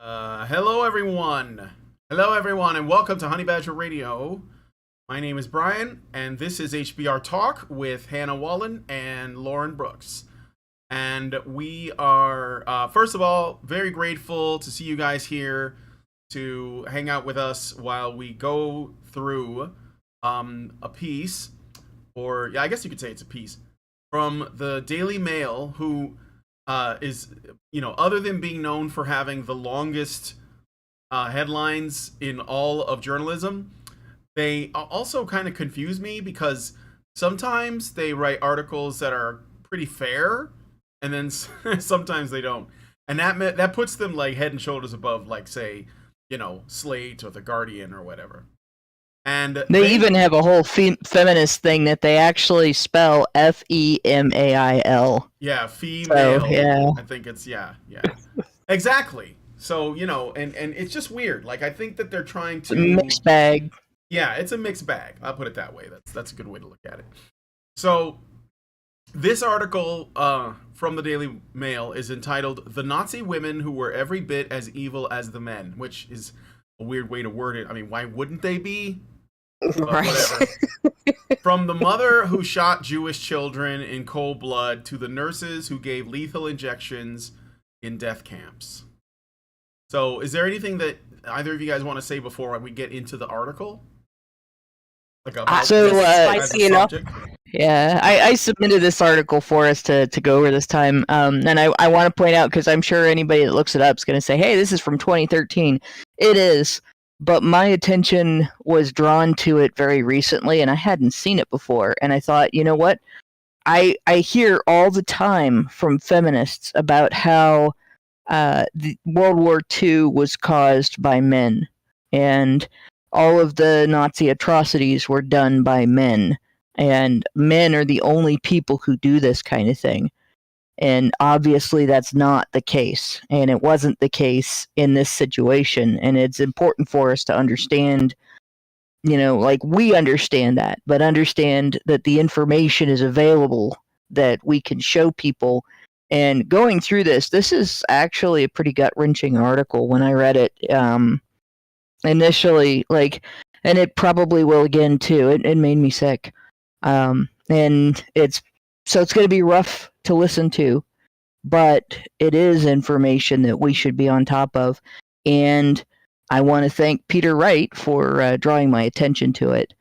Hello everyone. Hello everyone, and welcome to Honey Badger Radio. My name is Brian, and this is HBR Talk with Hannah Wallen and Lauren Brooks. And we are, first of all, very grateful to see you guys here to hang out with us while we go through a piece, or yeah, I guess you could say it's a piece, from the Daily Mail, who is, other than being known for having the longest headlines in all of journalism, they also kind of confuse me because sometimes they write articles that are pretty fair, and then sometimes they don't, and that puts them like head and shoulders above, like, say, Slate or The Guardian or whatever. And they even have a whole feminist thing that they actually spell F-E-M-A-I-L. Yeah, female. So, yeah. I think it's exactly. So and it's just weird. Like, I think that they're trying to mixed bag. Yeah, it's a mixed bag. I'll put it that way. That's a good way to look at it. So this article from the Daily Mail is entitled "The Nazi Women Who Were Every Bit as Evil as the Men," which is a weird way to word it. I mean, why wouldn't they be? Right. Whatever. From the mother who shot Jewish children in cold blood to the nurses who gave lethal injections in death camps. So, is there anything that either of you guys want to say before we get into the article? Like about spicy enough. Yeah, I submitted this article for us to go over this time, and I want to point out, because I'm sure anybody that looks it up is going to say, hey, this is from 2013. It is, but my attention was drawn to it very recently, and I hadn't seen it before, and I thought, you know what? I hear all the time from feminists about how the World War II was caused by men, and all of the Nazi atrocities were done by men, and men are the only people who do this kind of thing. And obviously that's not the case, and it wasn't the case in this situation, and it's important for us to understand, like, we understand that, but understand that the information is available, that we can show people. And going through this is actually a pretty gut-wrenching article when I read it initially, and it probably will again too. It made me sick. And it's going to be rough to listen to, but it is information that we should be on top of. And I want to thank Peter Wright for drawing my attention to it.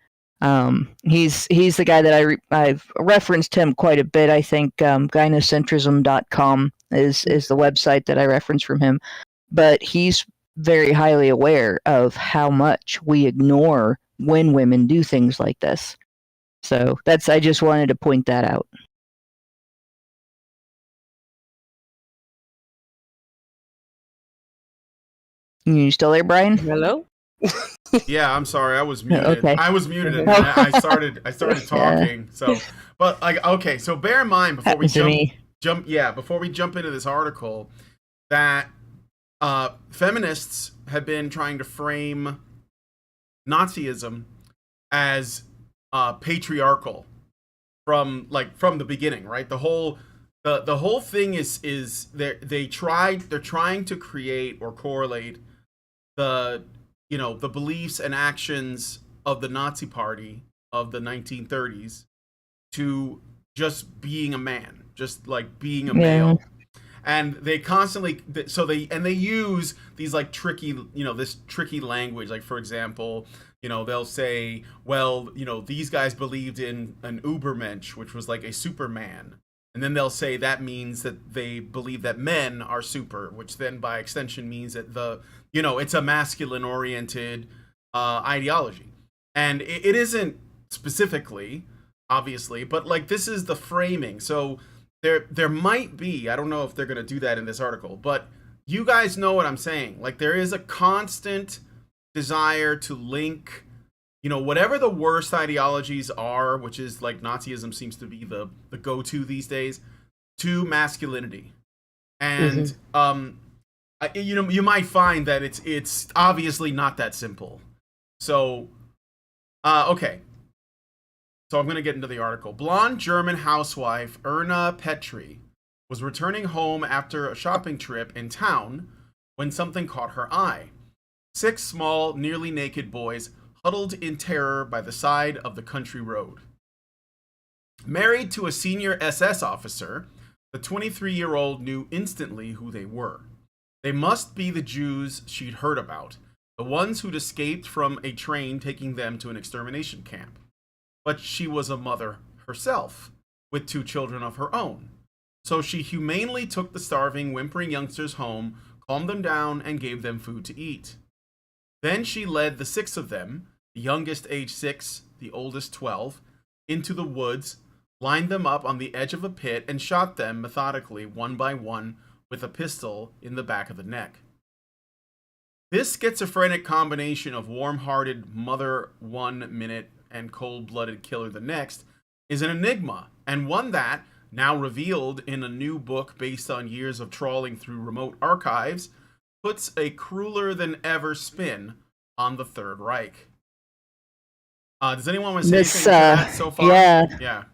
He's the guy that I've referenced him quite a bit. I think gynocentrism.com is the website that I reference from him. But he's very highly aware of how much we ignore when women do things like this. So I just wanted to point that out. You still there, Brian? Hello? Yeah, I'm sorry, I was muted. Okay. I was muted, and I started talking. Yeah. So, but okay, so bear in mind before we jump into this article that feminists have been trying to frame Nazism as patriarchal from the beginning, right? The whole thing is they're trying to create or correlate the beliefs and actions of the Nazi Party of the 1930s to just being a man, just like being a male. And they constantly, they use these tricky, this tricky language. Like, for example, they'll say, well, these guys believed in an Ubermensch, which was like a Superman. And then they'll say that means that they believe that men are super, which then by extension means that it's a masculine oriented ideology. And it isn't specifically, obviously, but this is the framing. So there might be, I don't know if they're going to do that in this article, but you guys know what I'm saying. There is a constant desire to link, whatever the worst ideologies are, which is Nazism seems to be the go-to these days, to masculinity. And you might find that it's obviously not that simple. So okay. So I'm going to get into the article. Blonde German housewife Erna Petri was returning home after a shopping trip in town when something caught her eye. 6 small, nearly naked boys huddled in terror by the side of the country road. Married to a senior SS officer, the 23-year-old knew instantly who they were. They must be the Jews she'd heard about, the ones who'd escaped from a train taking them to an extermination camp. But she was a mother herself, with 2 children of her own. So she humanely took the starving, whimpering youngsters home, calmed them down, and gave them food to eat. Then she led the 6 of them, the youngest age 6, the oldest 12, into the woods, lined them up on the edge of a pit, and shot them methodically, one by one, with a pistol in the back of the neck. This schizophrenic combination of warm-hearted mother 1 minute and cold-blooded killer the next is an enigma, and one that, now revealed in a new book based on years of trawling through remote archives, puts a crueler than ever spin on the Third Reich. Does anyone want to say anything to that so far? Yeah.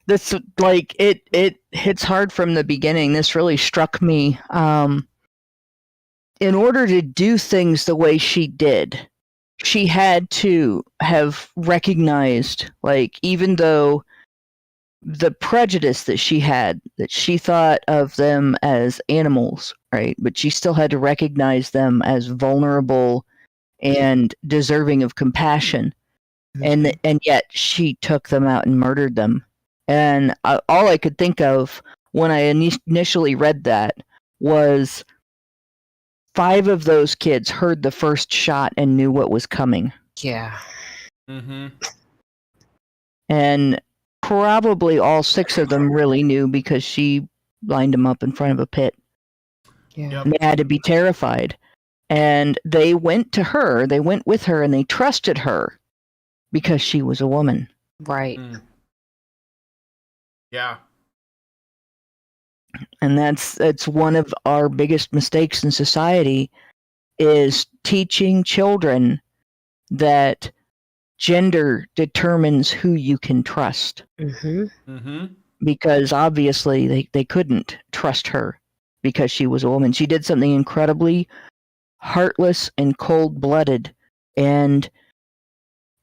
This, like, it hits hard from the beginning. This really struck me. In order to do things the way she did, she had to have recognized, like, even though the prejudice that she had, that she thought of them as animals, right? But she still had to recognize them as vulnerable and deserving of compassion. And yet she took them out and murdered them. And all I could think of when I initially read that was 5 of those kids heard the first shot and knew what was coming. Yeah. Mm-hmm. And probably all 6 of them really knew because she lined them up in front of a pit. Yeah. Yep. And they had to be terrified. And they went to her, they went with her, and they trusted her because she was a woman. Right. Mm. Yeah. And that's one of our biggest mistakes in society, is teaching children that gender determines who you can trust. Mm-hmm. Mm-hmm. Because obviously they couldn't trust her because she was a woman. She did something incredibly heartless and cold-blooded, and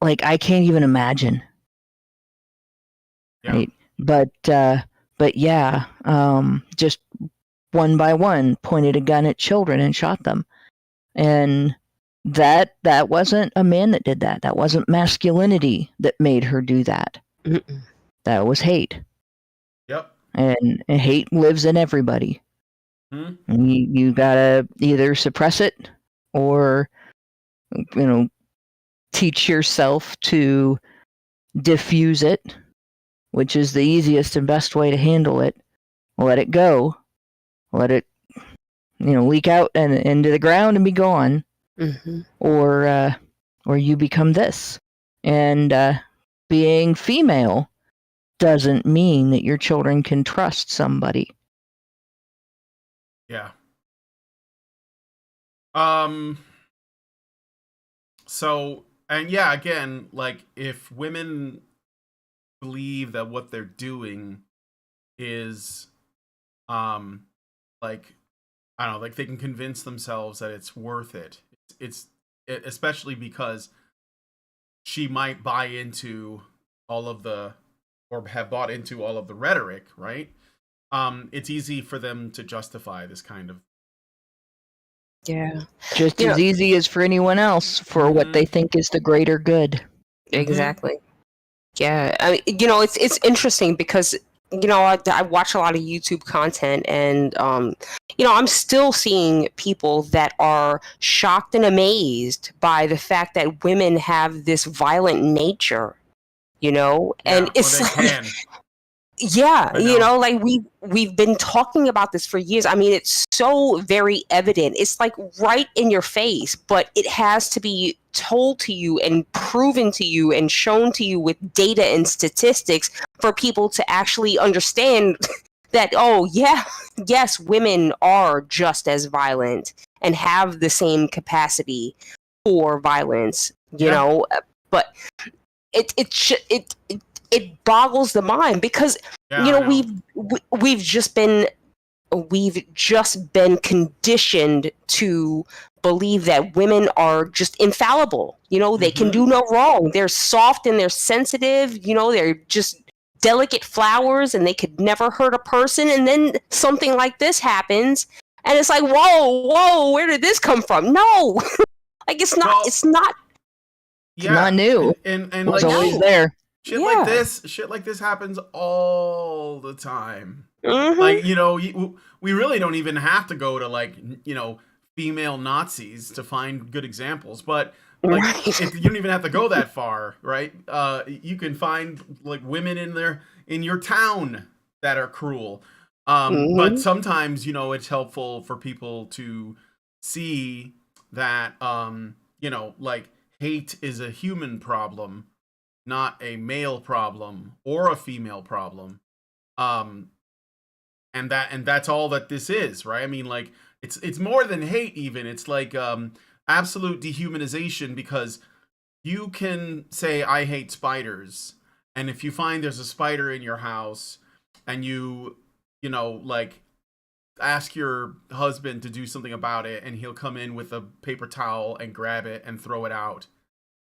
like, I can't even imagine. Yeah. Right? But yeah, just one by one pointed a gun at children and shot them. And that wasn't a man that did that. That wasn't masculinity that made her do that. Mm-mm. That was hate. Yep. And hate lives in everybody. Hmm. And you gotta either suppress it or, teach yourself to diffuse it, which is the easiest and best way to handle it. Let it go. Let it, leak out and into the ground and be gone. Mm-hmm. Or you become this. And being female doesn't mean that your children can trust somebody. Yeah. So, and yeah, again, like, if women believe that what they're doing is, like, I don't know, like, they can convince themselves that it's worth it. It's especially because she might buy into all of the, or have bought into all of the rhetoric, right? It's easy for them to justify this kind of. Yeah. Just as easy as for anyone else, for what they think is the greater good. Exactly. Yeah. I mean, it's interesting because, I watch a lot of YouTube content, and, I'm still seeing people that are shocked and amazed by the fact that women have this violent nature, and it's like, yeah, like we've been talking about this for years. I mean, it's so very evident. It's like right in your face, but it has to be told to you and proven to you and shown to you with data and statistics for people to actually understand that, oh yeah, yes, women are just as violent and have the same capacity for violence, but it boggles the mind because we've just been we've just been conditioned to believe that women are just infallible. They can do no wrong. They're soft and they're sensitive. They're just delicate flowers and they could never hurt a person. And then something like this happens and it's like, whoa, where did this come from? No, like it's not. It's not new. And it was always there. Shit like this happens all the time. Mm-hmm. Like, we really don't even have to go to, like, female Nazis to find good examples, but like, you don't even have to go that far, right? You can find, like, women in your town that are cruel. But sometimes, it's helpful for people to see that, like, hate is a human problem, not a male problem or a female problem. And that's all that this is, right? I mean, like, it's more than hate even. It's like absolute dehumanization, because you can say, I hate spiders, and if you find there's a spider in your house and you like ask your husband to do something about it, and he'll come in with a paper towel and grab it and throw it out,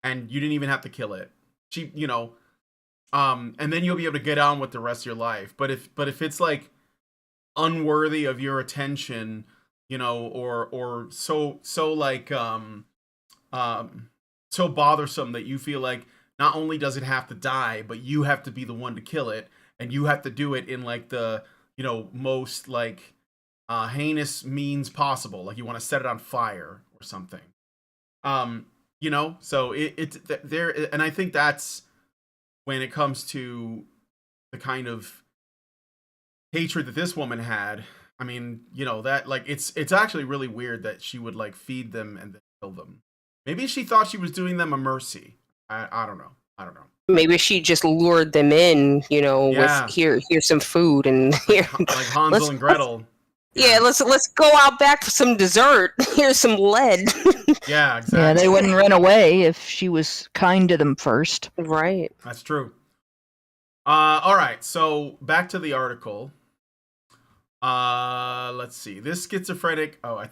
and you didn't even have to kill it. And then you'll be able to get on with the rest of your life. But if it's like unworthy of your attention, or so like so bothersome that you feel like not only does it have to die, but you have to be the one to kill it, and you have to do it in like the most like heinous means possible, like you want to set it on fire or something. So it's there, and I think that's when it comes to the kind of hatred that this woman had. I mean, that, like, it's actually really weird that she would, like, feed them and then kill them. Maybe she thought she was doing them a mercy. I don't know. Maybe she just lured them in, with here's some food, and here, like Hansel and Gretel. Yeah, let's go out back for some dessert. Here's some lead. Yeah, exactly. Yeah, they wouldn't run away if she was kind to them first. Right. That's true. All right, so back to the article. Let's see. This schizophrenic... I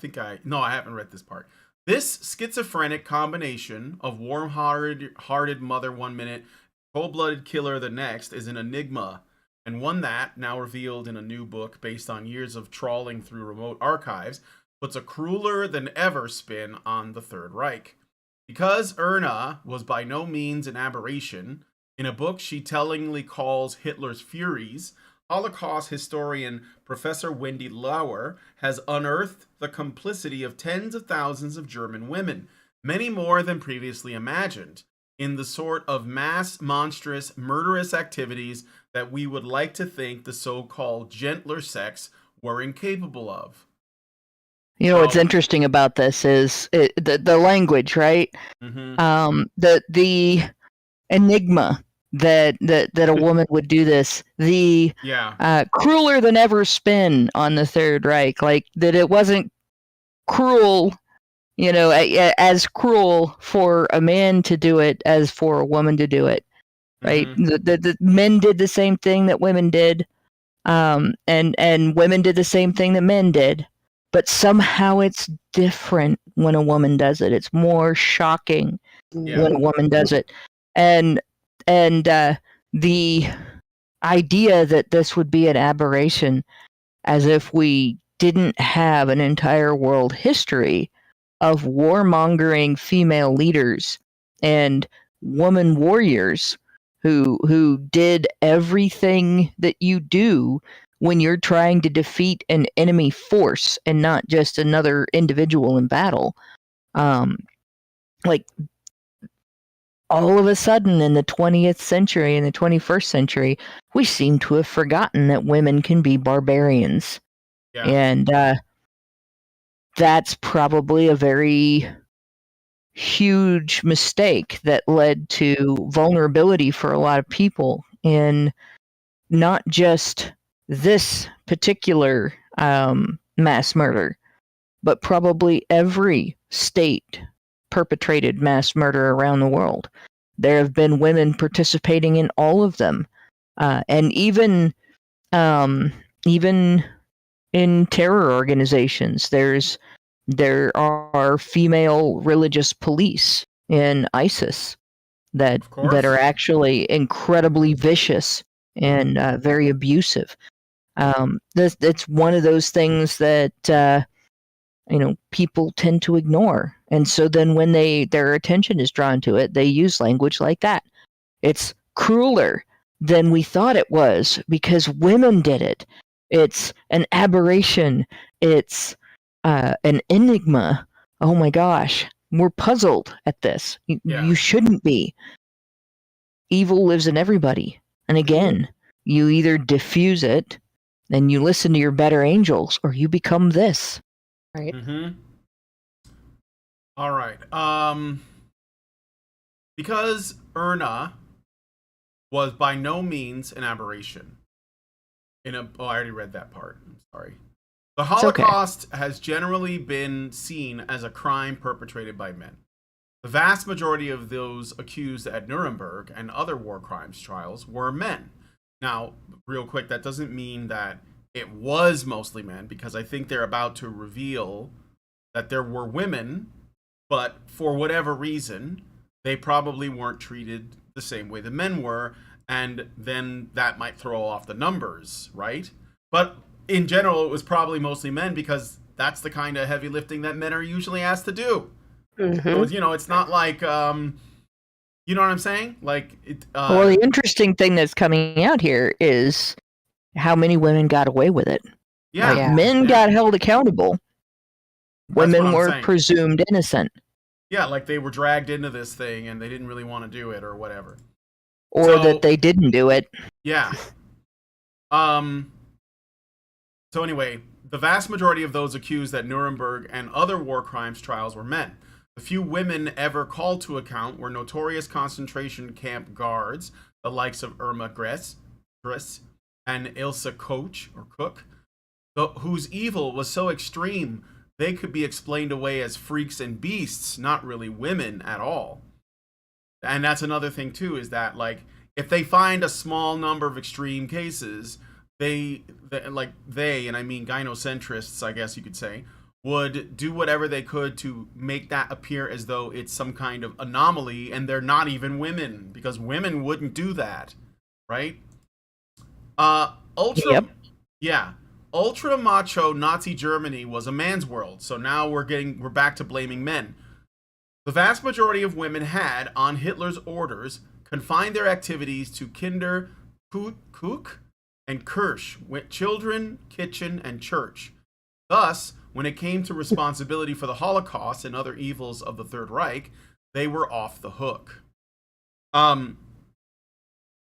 haven't read this part. This schizophrenic combination of warm-hearted mother 1 minute, cold-blooded killer the next is an enigma, and one that, now revealed in a new book based on years of trawling through remote archives, puts a crueler than ever spin on the Third Reich. Because Erna was by no means an aberration, in a book she tellingly calls Hitler's Furies, Holocaust historian Professor Wendy Lauer has unearthed the complicity of tens of thousands of German women, many more than previously imagined, in the sort of mass, monstrous, murderous activities that we would like to think the so-called gentler sex were incapable of. What's interesting about this is the language, right? Mm-hmm. The enigma that a woman would do this, the crueler than ever spin on the Third Reich, like that it wasn't cruel, as cruel for a man to do it as for a woman to do it, right? Mm-hmm. The men did the same thing that women did, and women did the same thing that men did, but somehow it's different when a woman does it. It's more shocking when a woman does it, and the idea that this would be an aberration, as if we didn't have an entire world history of warmongering female leaders and woman warriors who did everything that you do when you're trying to defeat an enemy force and not just another individual in battle. Like, all of a sudden in the 20th century and the 21st century, we seem to have forgotten that women can be barbarians. Yeah. And that's probably a very huge mistake that led to vulnerability for a lot of people in not just this particular mass murder, but probably every state perpetrated mass murder around the world. There have been women participating in all of them, and even in terror organizations. There are female religious police in ISIS that are actually incredibly vicious and very abusive. That's one of those things that people tend to ignore, and so then when their attention is drawn to it, they use language like that. It's crueler than we thought it was because women did it. It's an aberration. It's an enigma. Oh my gosh, we're puzzled at this. You shouldn't be. Evil lives in everybody. And again, you either diffuse it and you listen to your better angels, or you become this. Right. Mm-hmm. All right. Because Erna was by no means an aberration. I already read that part. I'm sorry. The Holocaust has generally been seen as a crime perpetrated by men. The vast majority of those accused at Nuremberg and other war crimes trials were men. Now, real quick, that doesn't mean that it was mostly men, because I think they're about to reveal that there were women, but for whatever reason, they probably weren't treated the same way the men were, and then that might throw off the numbers, right? But in general, it was probably mostly men, because that's the kind of heavy lifting that men are usually asked to do. So, it's not like, you know what I'm saying? Like, well, the interesting thing that's coming out here is how many women got away with it. Yeah. Men got held accountable. Women were presumed innocent. Yeah, like they were dragged into this thing and they didn't really want to do it or whatever. Or that they didn't do it. Yeah. So anyway, the vast majority of those accused at Nuremberg and other war crimes trials were men. The few women ever called to account were notorious concentration camp guards, the likes of Irma Gress and Ilse Cook, whose evil was so extreme they could be explained away as freaks and beasts, not really women at all. And that's another thing too, is that like if they find a small number of extreme cases, they and I mean gynocentrists, I guess you could say, would do whatever they could to make that appear as though it's some kind of anomaly, and they're not even women, because women wouldn't do that, right? Ultra macho Nazi Germany was a man's world, so now we're back to blaming men. The vast majority of women had, on Hitler's orders, confined their activities to Kinder, Cook, and Kirche, with children, kitchen, and church. Thus, when it came to responsibility for the Holocaust and other evils of the Third Reich, they were off the hook.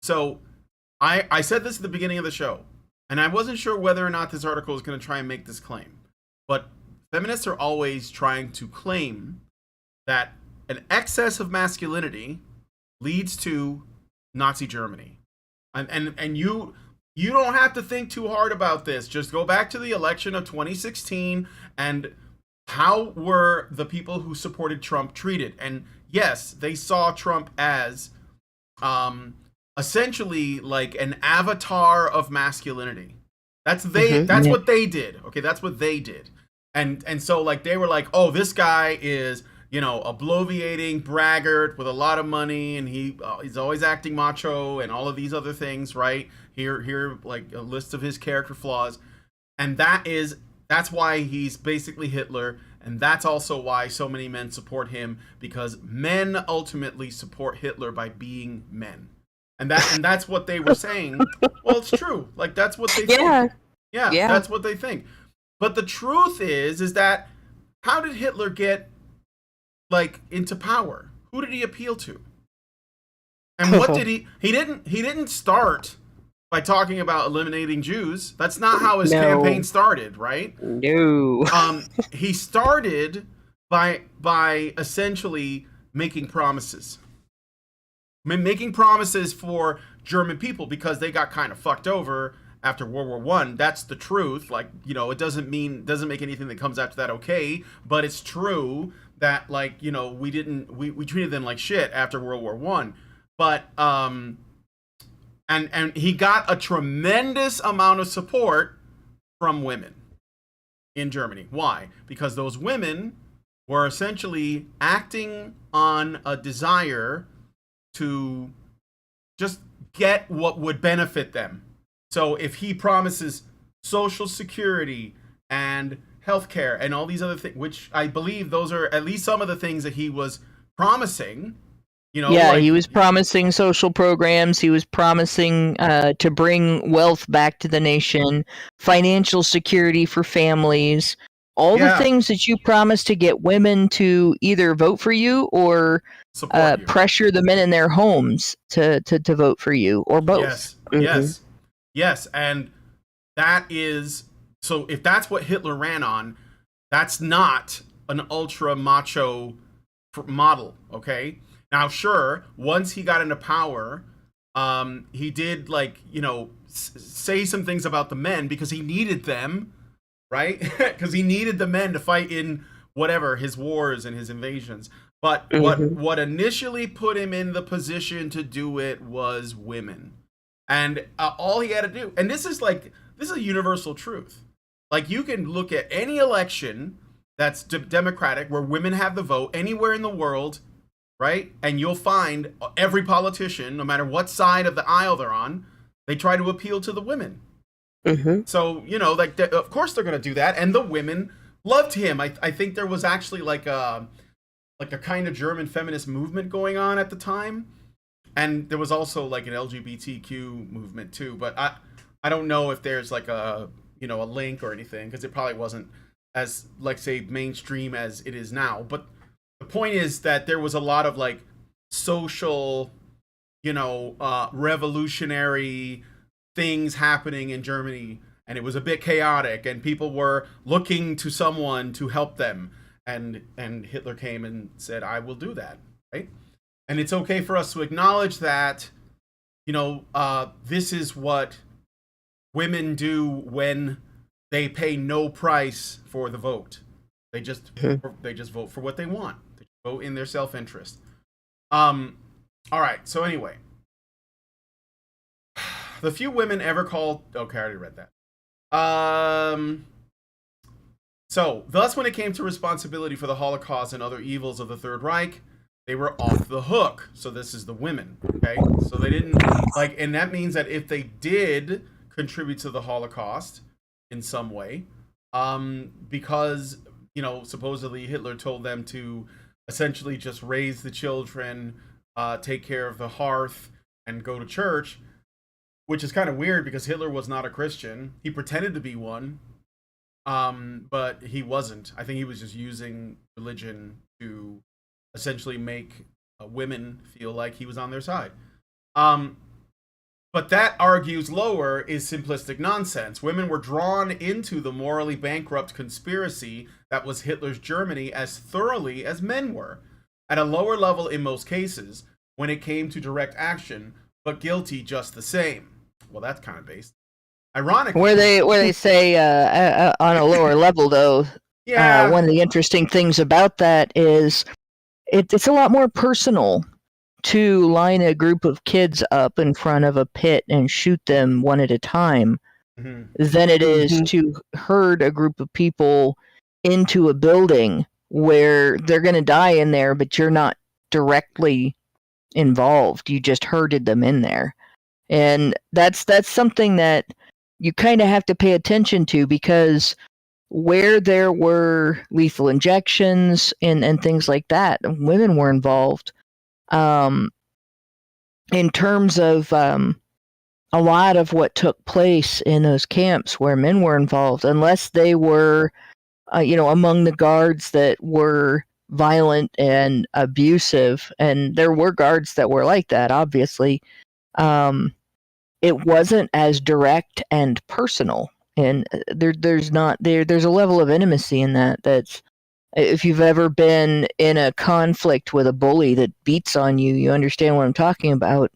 So I said this at the beginning of the show, and I wasn't sure whether or not this article was going to try and make this claim. But feminists are always trying to claim that an excess of masculinity leads to Nazi Germany. And you don't have to think too hard about this. Just go back to the election of 2016 and how were the people who supported Trump treated? And yes, they saw Trump as essentially like an avatar of masculinity. That's what they did. Okay, that's what they did. And so like they were like, "Oh, this guy is, a bloviating braggart with a lot of money, and he's always acting macho and all of these other things, right? Here like a list of his character flaws." And that's why he's basically Hitler, and that's also why so many men support him, because men ultimately support Hitler by being men. And that's what they were saying. Well, it's true. Like that's what they think. Yeah, that's what they think. But the truth is that how did Hitler get like into power? Who did he appeal to? And what did he didn't start by talking about eliminating Jews. That's not how his campaign started, right? No. He started by essentially making promises. Making promises for German people, because they got kind of fucked over after World War I. That's the truth. Like, it doesn't make anything that comes after that okay, but it's true that like, we treated them like shit after World War I. But and he got a tremendous amount of support from women. in Germany. Why? Because those women were essentially acting on a desire to just get what would benefit them. So if he promises social security and healthcare and all these other things, which I believe those are at least some of the things that he was promising, you know, Yeah, like, he was promising social programs. He was promising to bring wealth back to the nation, financial security for families, all the yeah, things that you promised to get women to either vote for you or support you. pressure the men in their homes to vote for you, or both. Yes, yes, yes, and that is, so if that's what Hitler ran on, that's not an ultra macho model, okay? Now, sure, once he got into power, he did, like, you know, say some things about the men because he needed them, right? Because he needed the men to fight in whatever his wars and his invasions. But what initially put him in the position to do it was women, and all he had to do, and this is a universal truth. Like, you can look at any election that's democratic where women have the vote anywhere in the world, right? And you'll find every politician, no matter what side of the aisle they're on, they try to appeal to the women. So, you know, like, of course they're going to do that. And the women loved him. I think there was actually like a kind of German feminist movement going on at the time. And there was also like an LGBTQ movement too. But I don't know if there's like a link or anything, because it probably wasn't as, like, say, mainstream as it is now. But the point is that there was a lot of like social, revolutionary things happening in Germany, and it was a bit chaotic, and people were looking to someone to help them, and Hitler came and said, I will do that, right? And it's okay for us to acknowledge that, this is what women do when they pay no price for the vote. They just vote for what they want. They vote in their self-interest. All right. So anyway, the few women ever called. Okay, I already read that. So thus, when it came to responsibility for the Holocaust and other evils of the Third Reich, they were off the hook. So this is the women. Okay. So they didn't and that means that if they did contribute to the Holocaust in some way, because supposedly Hitler told them to essentially just raise the children, take care of the hearth, and go to church, which is kind of weird because Hitler was not a Christian. He pretended to be one, but he wasn't. I think he was just using religion to essentially make women feel like he was on their side. But that argues lower is simplistic nonsense. Women were drawn into the morally bankrupt conspiracy that was Hitler's Germany as thoroughly as men were, at a lower level in most cases when it came to direct action, but guilty just the same. Well, that's kind of based. Ironically, where they say on a lower level, though, one of the interesting things about that is it's a lot more personal to line a group of kids up in front of a pit and shoot them one at a time than it is to herd a group of people into a building where they're going to die in there, but you're not directly involved. You just herded them in there. And that's something that you kind of have to pay attention to, because where there were lethal injections and things like that, women were involved. In terms of a lot of what took place in those camps where men were involved, unless they were, among the guards that were violent and abusive, and there were guards that were like that, obviously, it wasn't as direct and personal. And there's a level of intimacy in that. That's, if you've ever been in a conflict with a bully that beats on you, you understand what I'm talking about.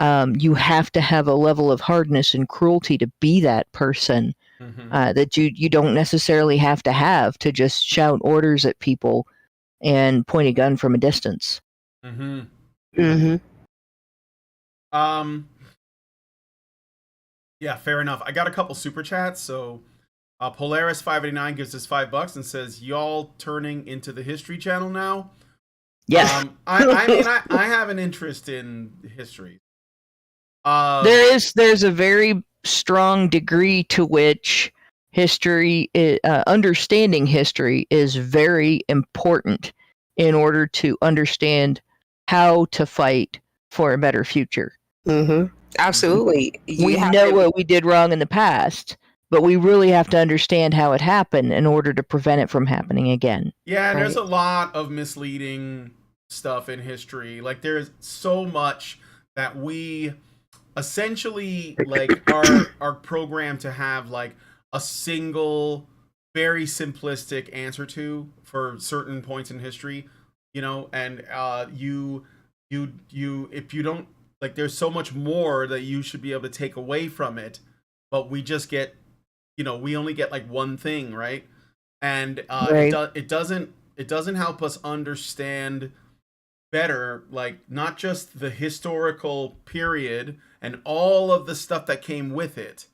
You have to have a level of hardness and cruelty to be that person that you don't necessarily have to just shout orders at people and point a gun from a distance. Yeah, fair enough. I got a couple super chats, so Polaris 589 gives us $5 and says, "Y'all turning into the History Channel now?" Yes. I mean, I have an interest in history. There's a very strong degree to which history, understanding history, is very important in order to understand how to fight for a better future. Mm-hmm. Absolutely. We know what we did wrong in the past, but we really have to understand how it happened in order to prevent it from happening again. Yeah, and there's a lot of misleading stuff in history. Like, there's so much that we essentially like are programmed to have like a single, very simplistic answer to for certain points in history, you know, and you if you don't, like, there's so much more that you should be able to take away from it, but we just get, you know, we only get like one thing, right? And Right. it doesn't help us understand better, like, not just the historical period and all of the stuff that came with it,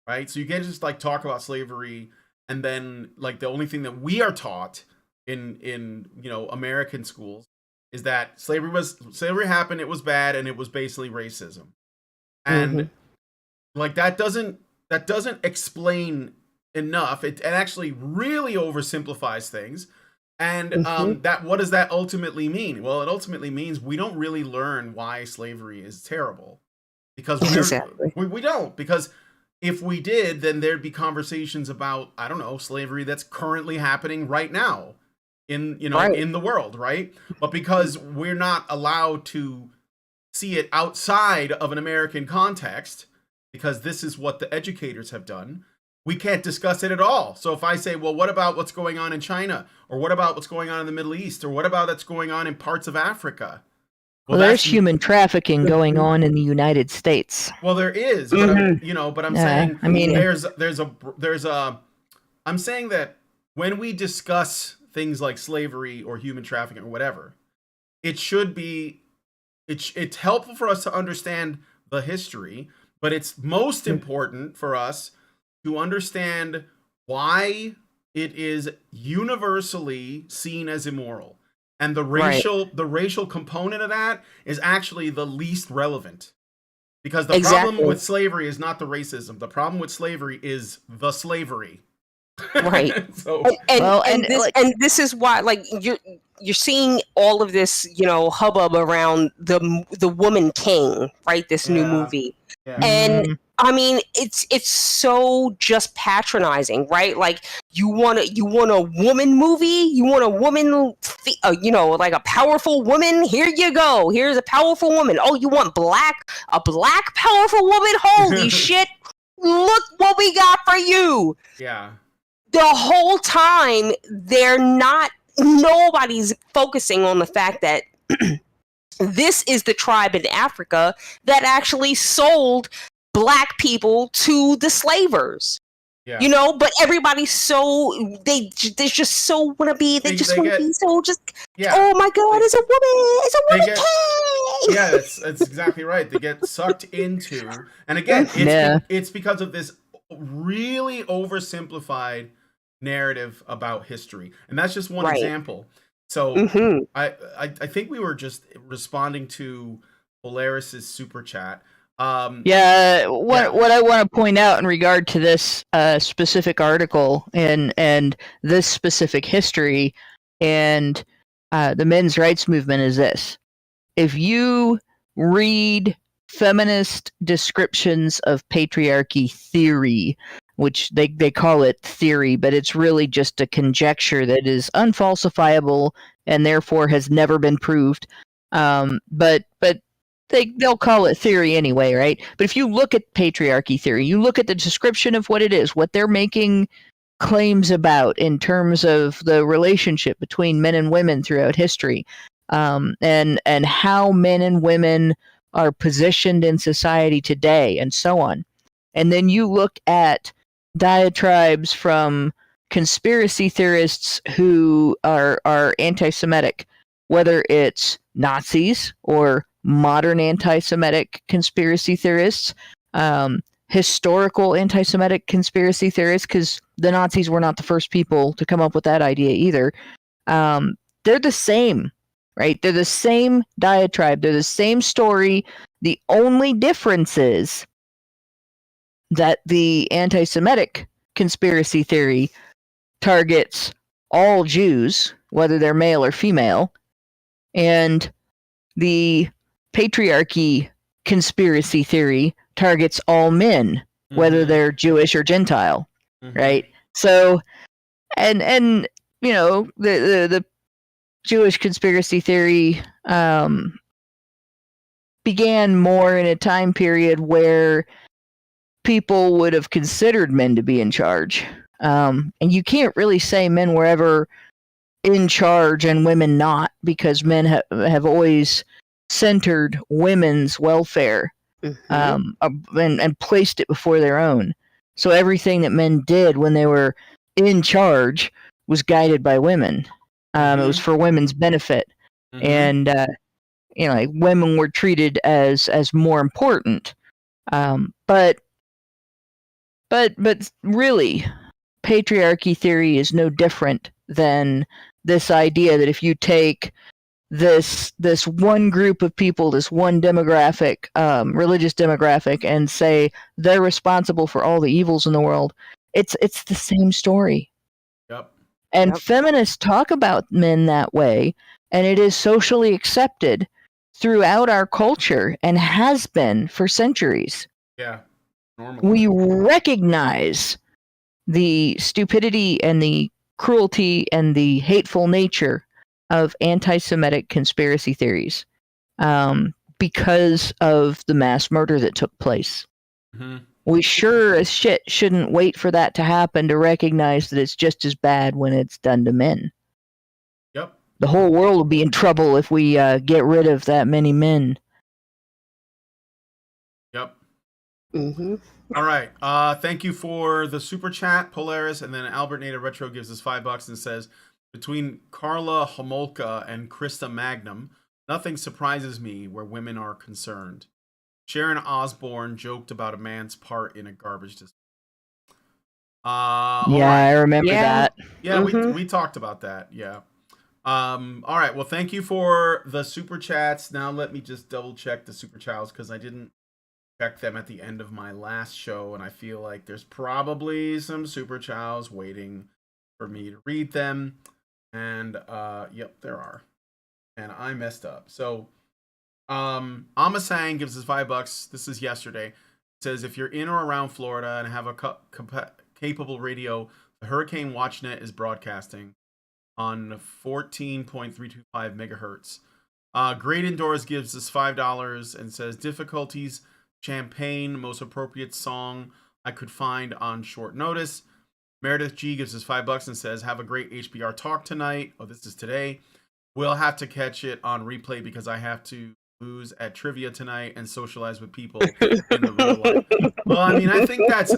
right? So you can't just like talk about slavery and then like the only thing that we are taught in you know, American schools is that slavery happened, it was bad, and it was basically racism. And like that doesn't explain enough. It actually really oversimplifies things. And that, what does that ultimately mean? Well, it ultimately means we don't really learn why slavery is terrible, because we don't. Because if we did, then there'd be conversations about, I don't know, slavery that's currently happening right now in, you know, in the world, right? But because we're not allowed to see it outside of an American context, because this is what the educators have done, we can't discuss it at all. So if I say, well, what about what's going on in China? Or what about what's going on in the Middle East? Or what about that's going on in parts of Africa? Well, there's human trafficking going on in the United States. Well, there is, but I'm saying, I mean, I'm saying that when we discuss things like slavery or human trafficking or whatever, it should be, it's helpful for us to understand the history, but it's most important for us to understand why it is universally seen as immoral. And the racial component of that is actually the least relevant. Because the problem with slavery is not the racism. The problem with slavery is the slavery. Right. So, this is why, like, you're seeing all of this, you know, hubbub around the Woman King, right? This new movie. Yeah. And I mean, it's so just patronizing, right? Like, you want a woman movie, you want a woman, you know, like a powerful woman. Here you go. Here's a powerful woman. Oh, you want a black powerful woman? Holy shit! Look what we got for you. Yeah. The whole time nobody's focusing on the fact that this is the tribe in Africa that actually sold Black people to the slavers. Yeah. You know, but everybody's so they just so want to be. They just want to be so just. Yeah. Oh my God! It's a woman. It's a woman king. Yeah, that's exactly right. They get sucked into, and again, it's because of this really oversimplified narrative about history, and that's just one example. So I think we were just responding to Polaris's super chat. What I want to point out in regard to this specific article and this specific history and the men's rights movement is this: if you read feminist descriptions of patriarchy theory, which they call it theory, but it's really just a conjecture that is unfalsifiable and therefore has never been proved. But they'll call it theory anyway, right? But if you look at patriarchy theory, you look at the description of what it is, what they're making claims about in terms of the relationship between men and women throughout history, and how men and women are positioned in society today, and so on. And then you look at diatribes from conspiracy theorists who are anti-Semitic, whether it's Nazis or modern anti-Semitic conspiracy theorists, historical anti-Semitic conspiracy theorists, because the Nazis were not the first people to come up with that idea either. They're the same, right? They're the same diatribe. They're the same story. The only difference is that the anti-Semitic conspiracy theory targets all Jews, whether they're male or female, and the patriarchy conspiracy theory targets all men, whether they're Jewish or Gentile, right? So, and you know, the Jewish conspiracy theory began more in a time period where people would have considered men to be in charge. And you can't really say men were ever in charge and women not, because men have always centered women's welfare and placed it before their own. So everything that men did when they were in charge was guided by women. It was for women's benefit. And you know, like, women were treated as more important. But really, patriarchy theory is no different than this idea that if you take this one group of people, this one demographic, religious demographic, and say they're responsible for all the evils in the world, it's the same story. Yep. And feminists talk about men that way, and it is socially accepted throughout our culture and has been for centuries. Yeah. Normally. We recognize the stupidity and the cruelty and the hateful nature of anti-Semitic conspiracy theories because of the mass murder that took place. We sure as shit shouldn't wait for that to happen to recognize that it's just as bad when it's done to men. Yep. The whole world will be in trouble if we get rid of that many men. Yep. All right. Thank you for the super chat, Polaris, and then Albert Nader Retro gives us $5 and says, between Carla Homolka and Krista Magnum, nothing surprises me where women are concerned. Sharon Osbourne joked about a man's part in a garbage disposal. Yeah, right. I remember that. Yeah, we talked about that. Yeah. All right. Well, thank you for the super chats. Now let me just double check the super chats because I didn't check them at the end of my last show, and I feel like there's probably some super chats waiting for me to read them. And yep, there are. And I messed up. So Amasang gives us $5. This is yesterday. It says, if you're in or around Florida and have a capable radio, the Hurricane WatchNet is broadcasting on 14.325 megahertz. Great Indoors gives us $5 and says, difficulties, Champagne, most appropriate song I could find on short notice. Meredith G gives us $5 and says, have a great HBR talk tonight. Oh, this is today. We'll have to catch it on replay because I have to lose at trivia tonight and socialize with people in the real life. Well, I mean, I think that's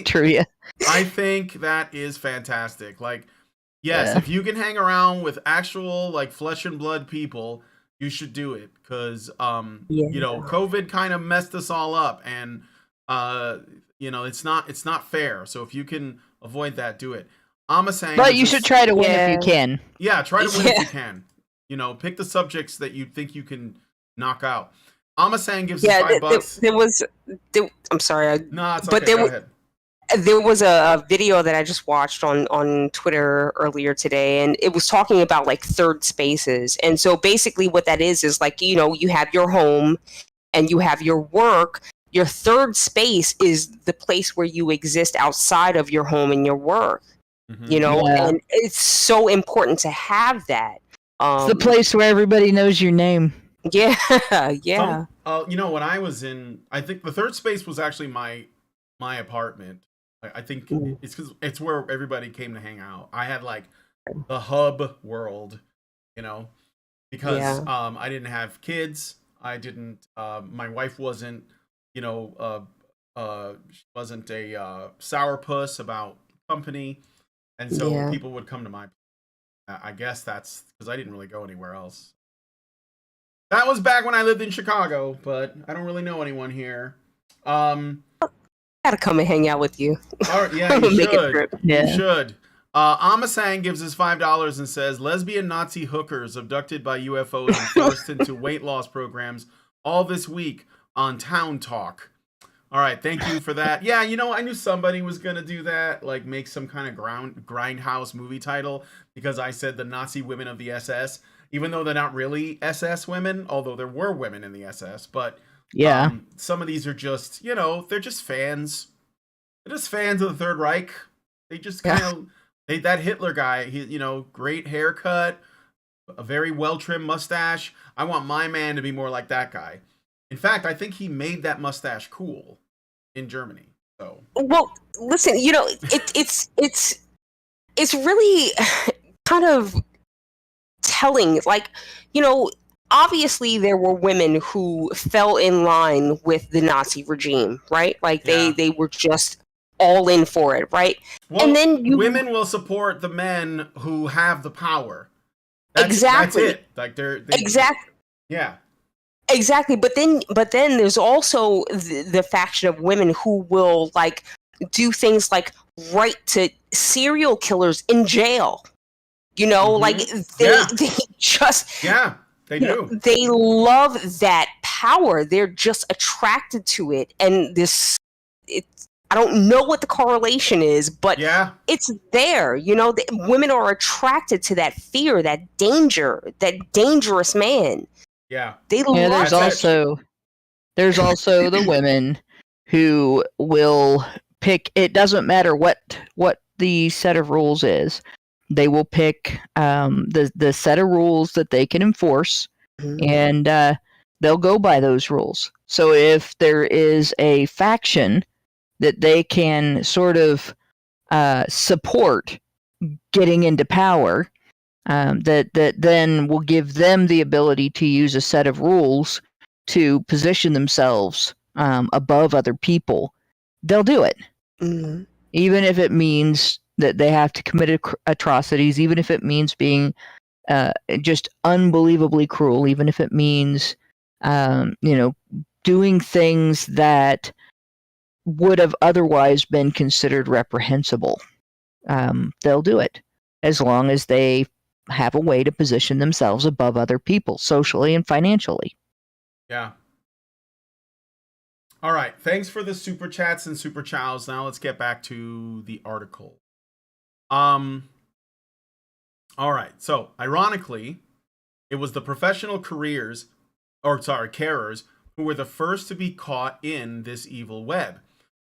trivia. I think that is fantastic. Like, yes, if you can hang around with actual like flesh and blood people, you should do it because you know, COVID kind of messed us all up, and you know, it's not fair. So if you can avoid that, do it. Saying, but you should try to win if you can. Yeah, try to win if you can. You know, pick the subjects that you think you can knock out. Saying gives us $5. I'm sorry. No, it's okay. Go ahead. There was a video that I just watched on Twitter earlier today, and it was talking about like third spaces. And so basically what that is like, you know, you have your home and you have your work. Your third space is the place where you exist outside of your home and your work. You know, and it's so important to have that. It's the place where everybody knows your name. Yeah. You know, when I was in, I think the third space was actually my apartment. I think it's because it's where everybody came to hang out. I had like the hub world, you know, because I didn't have kids. I didn't. My wife wasn't, you know, she wasn't a sourpuss about company. And so people would come to my, I guess that's because I didn't really go anywhere else. That was back when I lived in Chicago, but I don't really know anyone here. Gotta come and hang out with you. All right, yeah, you Make a should. trip. You Yeah. should. Amasang gives us $5 and says, lesbian Nazi hookers abducted by UFOs and forced into weight loss programs all this week on Town Talk. All right, thank you for that. Yeah, you know, I knew somebody was going to do that, like make some kind of grindhouse movie title, because I said the Nazi women of the SS, even though they're not really SS women, although there were women in the SS. But Yeah. some of these are just, you know, they're just fans. They're just fans of the Third Reich. They just kind of, that Hitler guy, he, you know, great haircut, a very well-trimmed mustache. I want my man to be more like that guy. In fact, I think he made that mustache cool in Germany. So, well, listen, you know, it's really kind of telling. Like, you know, obviously there were women who fell in line with the Nazi regime, right? Like they were just all in for it, right? Well, and then women will support the men who have the power. Exactly. That's it. Like exactly. Yeah. Exactly, but then there's also the faction of women who will like do things like write to serial killers in jail. You know, like they just they do. They love that power. They're just attracted to it, and I don't know what the correlation is, but it's there. You know, women are attracted to that fear, that danger, that dangerous man. Yeah. There's also the women who will pick. It doesn't matter what the set of rules is. They will pick the set of rules that they can enforce, and they'll go by those rules. So if there is a faction that they can sort of support getting into power, that then will give them the ability to use a set of rules to position themselves above other people, they'll do it. Even if it means that they have to commit atrocities, even if it means being just unbelievably cruel, even if it means, doing things that would have otherwise been considered reprehensible. They'll do it as long as they have a way to position themselves above other people, socially and financially. Yeah. All right. Thanks for the super chats and super chows. Now let's get back to the article. All right. So, ironically, it was the professional carers who were the first to be caught in this evil web.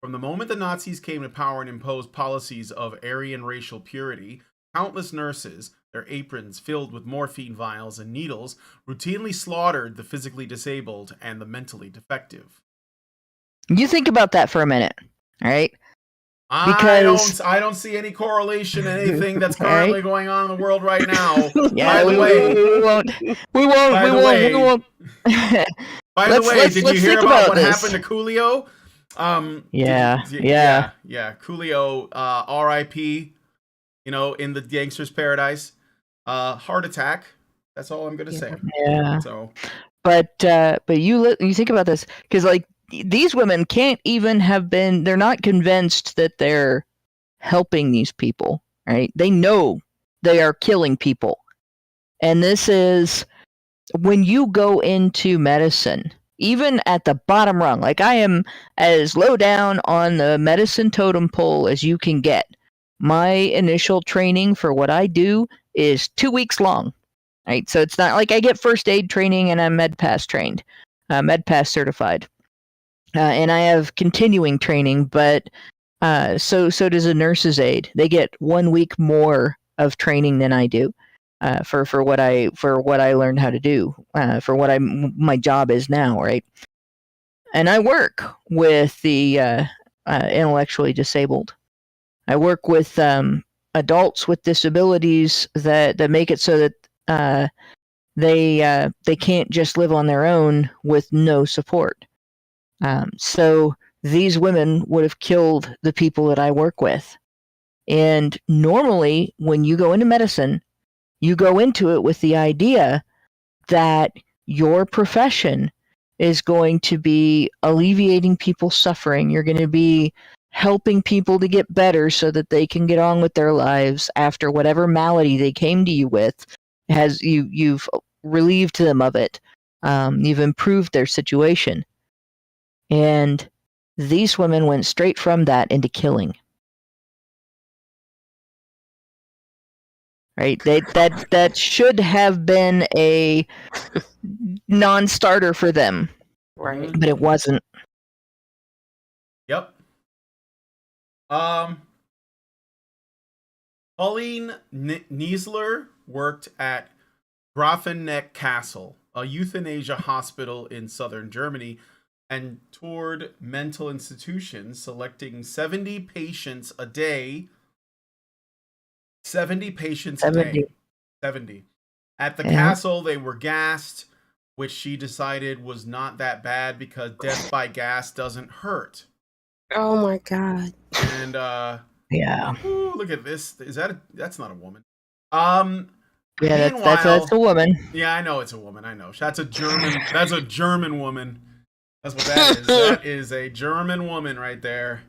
From the moment the Nazis came to power and imposed policies of Aryan racial purity, countless nurses, their aprons filled with morphine vials and needles, routinely slaughtered the physically disabled and the mentally defective. You think about that for a minute, all right? Because I don't see any correlation to anything that's currently going on in the world right now. Yeah, we won't. By the way, did you hear about what happened to Coolio? Yeah. Coolio, R.I.P. You know, in the gangster's paradise. Heart attack. That's all I'm gonna say. Yeah. So, but you think about this, because like these women can't even have been. They're not convinced that they're helping these people, right? They know they are killing people, and this is when you go into medicine. Even at the bottom rung, like I am as low down on the medicine totem pole as you can get. My initial training for what I do is 2 weeks long, right? So it's not like I get first aid training and I'm MedPass trained, MedPass certified. And I have continuing training, but so does a nurse's aide. They get 1 week more of training than I do. For what I learned how to do, for what my job is now, right? And I work with the intellectually disabled. I work with adults with disabilities that make it so that they can't just live on their own with no support. So these women would have killed the people that I work with. And normally, when you go into medicine, you go into it with the idea that your profession is going to be alleviating people's suffering. You're going to be helping people to get better so that they can get on with their lives after whatever malady they came to you with. You've relieved them of it. You've improved their situation. And these women went straight from that into killing. Right? That should have been a non-starter for them. Right. But it wasn't. Yep. Pauline Niesler worked at Grafeneck Castle, a euthanasia hospital in southern Germany, and toured mental institutions, selecting 70 patients a day. 70 patients a day. 70. At the castle, they were gassed, which she decided was not that bad because death by gas doesn't hurt. Oh my God. And yeah. Ooh, look at this. That's not a woman. Yeah, that's a woman. Yeah, I know it's a woman. I know. That's a German woman. That's what that is. That is a German woman right there.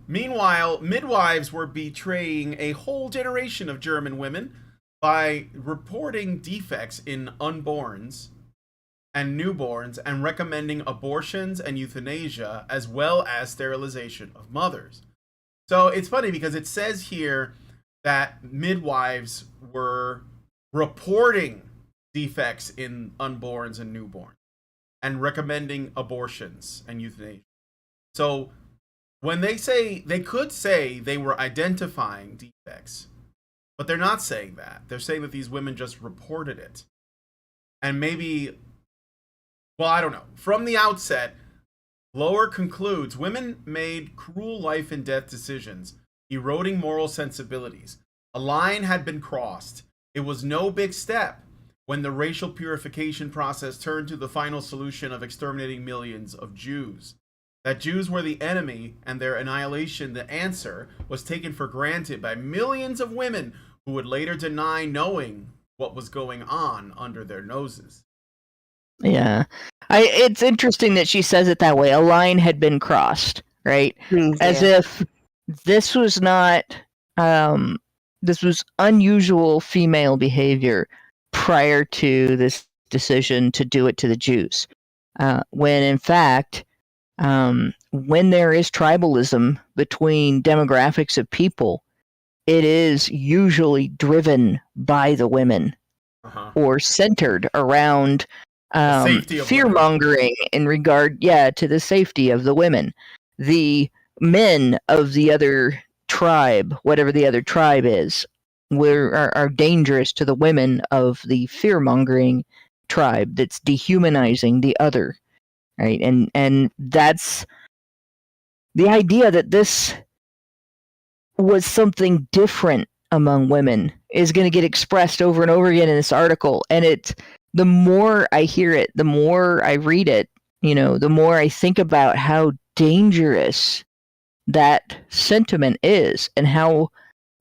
Meanwhile, midwives were betraying a whole generation of German women by reporting defects in unborns and newborns and recommending abortions and euthanasia as well as sterilization of mothers. So it's funny because it says here that midwives were reporting defects in unborns and newborns and recommending abortions and euthanasia. So when they could say they were identifying defects, but they're not saying that. They're saying that these women just reported it. And maybe, well, I don't know. From the outset, Lower concludes women made cruel life and death decisions, eroding moral sensibilities. A line had been crossed. It was no big step when the racial purification process turned to the final solution of exterminating millions of Jews. That Jews were the enemy and their annihilation the answer was taken for granted by millions of women who would later deny knowing what was going on under their noses. Yeah. It's interesting that she says it that way. A line had been crossed, right? Yeah. As if this was not, this was unusual female behavior prior to this decision to do it to the Jews. When in fact, when there is tribalism between demographics of people, it is usually driven by the women or centered around fear mongering in regard, to the safety of the women. The men of the other tribe, whatever the other tribe is, are dangerous to the women of the fear mongering tribe that's dehumanizing the other, right? And that's the idea that this was something different among women is going to get expressed over and over again in this article. And the more I hear it, the more I read it, the more I think about how dangerous that sentiment is and how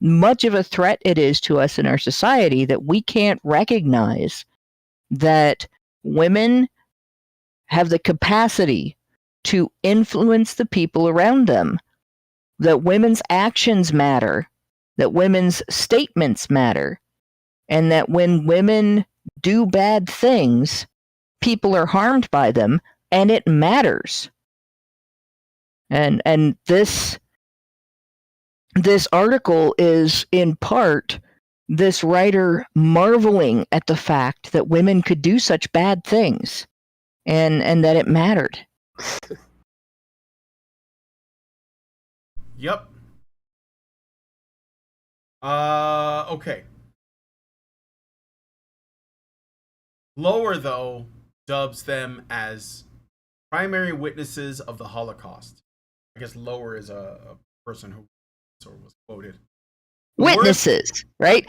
much of a threat it is to us in our society that we can't recognize that women have the capacity to influence the people around them, that women's actions matter, that women's statements matter, and that when women do bad things, people are harmed by them, and it matters. And this article is in part this writer marveling at the fact that women could do such bad things and that it mattered. Yep. Okay. Lower, though, dubs them as primary witnesses of the Holocaust. I guess Lower is a person who sort of was quoted. Witnesses, right?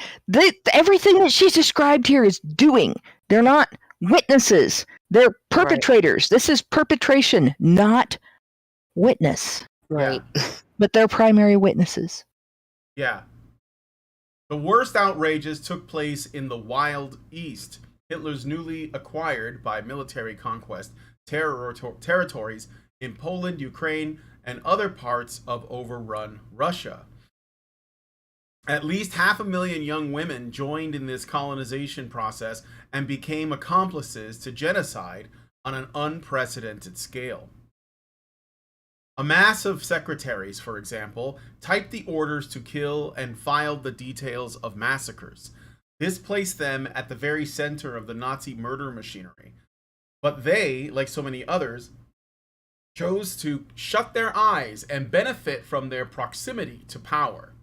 Everything that she's described here is doing. They're not witnesses. They're perpetrators. Right. This is perpetration, not witness. Right. Yeah. But they're primary witnesses. Yeah. The worst outrages took place in the Wild East, Hitler's newly acquired by military conquest territories in Poland, Ukraine, and other parts of overrun Russia. At least 500,000 young women joined in this colonization process and became accomplices to genocide on an unprecedented scale. A mass of secretaries, for example, typed the orders to kill and filed the details of massacres. This placed them at the very center of the Nazi murder machinery. But they, like so many others, chose to shut their eyes and benefit from their proximity to power.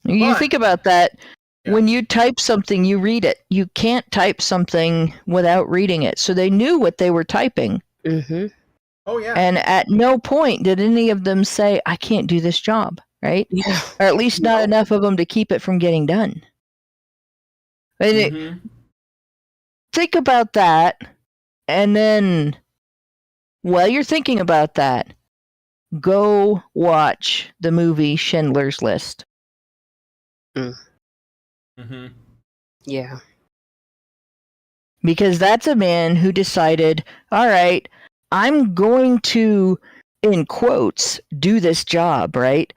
You think about that. Yeah. When you type something, you read it. You can't type something without reading it. So they knew what they were typing. Mm-hmm. Oh, yeah. And at no point did any of them say, I can't do this job, right? Yeah. Or at least not enough of them to keep it from getting done. Think about that. And then, while you're thinking about that, go watch the movie Schindler's List. Mm-hmm. Yeah. Because that's a man who decided, all right, I'm going to, in quotes, do this job, right?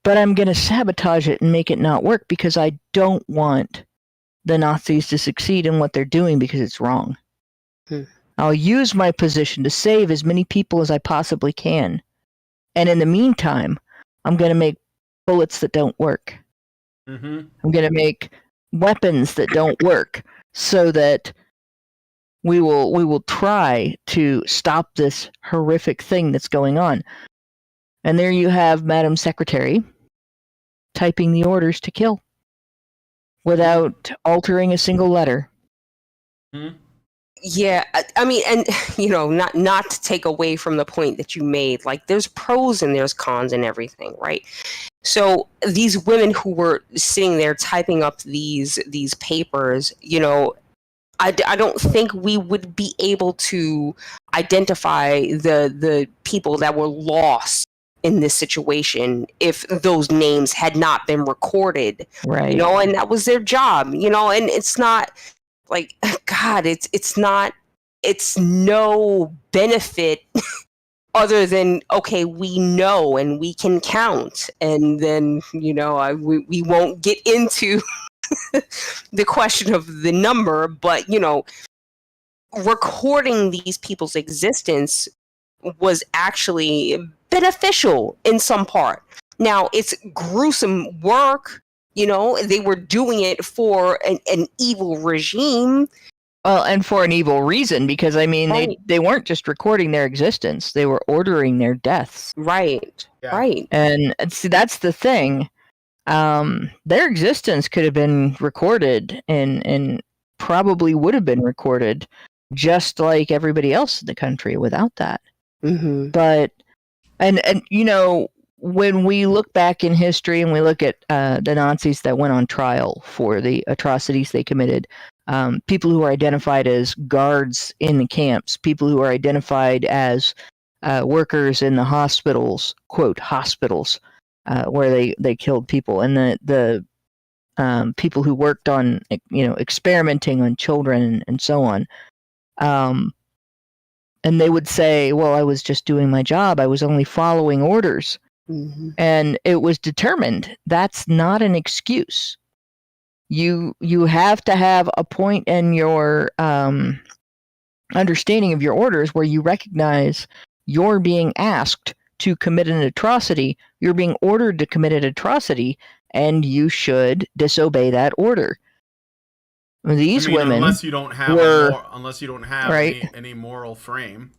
But I'm going to sabotage it and make it not work because I don't want the Nazis to succeed in what they're doing because it's wrong. I'll use my position to save as many people as I possibly can. And in the meantime, I'm going to make bullets that don't work. Mm-hmm. I'm going to make weapons that don't work so that we will try to stop this horrific thing that's going on. And there you have Madam Secretary typing the orders to kill without altering a single letter. Mm-hmm. Yeah, I mean, and not to take away from the point that you made, like there's pros and there's cons and everything, right? So these women who were sitting there typing up these papers, I don't think we would be able to identify the people that were lost in this situation if those names had not been recorded, right? And that was their job, and it's not like, God, it's no benefit other than, okay, we know and we can count, and then we won't get into the question of the number, but recording these people's existence was actually beneficial in some part. Now, it's gruesome work. They were doing it for an evil regime. Well, and for an evil reason, because, right. they weren't just recording their existence. They were ordering their deaths. Right, yeah. Right. And see, that's the thing. Their existence could have been recorded and probably would have been recorded just like everybody else in the country without that. Mm-hmm. But, and when we look back in history and we look at the Nazis that went on trial for the atrocities they committed, people who are identified as guards in the camps, people who are identified as workers in the hospitals, quote, hospitals, where they killed people, and the people who worked on, experimenting on children and so on. And they would say, well, I was just doing my job. I was only following orders. Mm-hmm. And it was determined that's not an excuse. You have to have a point in your understanding of your orders where you recognize you're being asked to commit an atrocity. You're being ordered to commit an atrocity, and you should disobey that order. These women, unless you don't have right. any moral frame,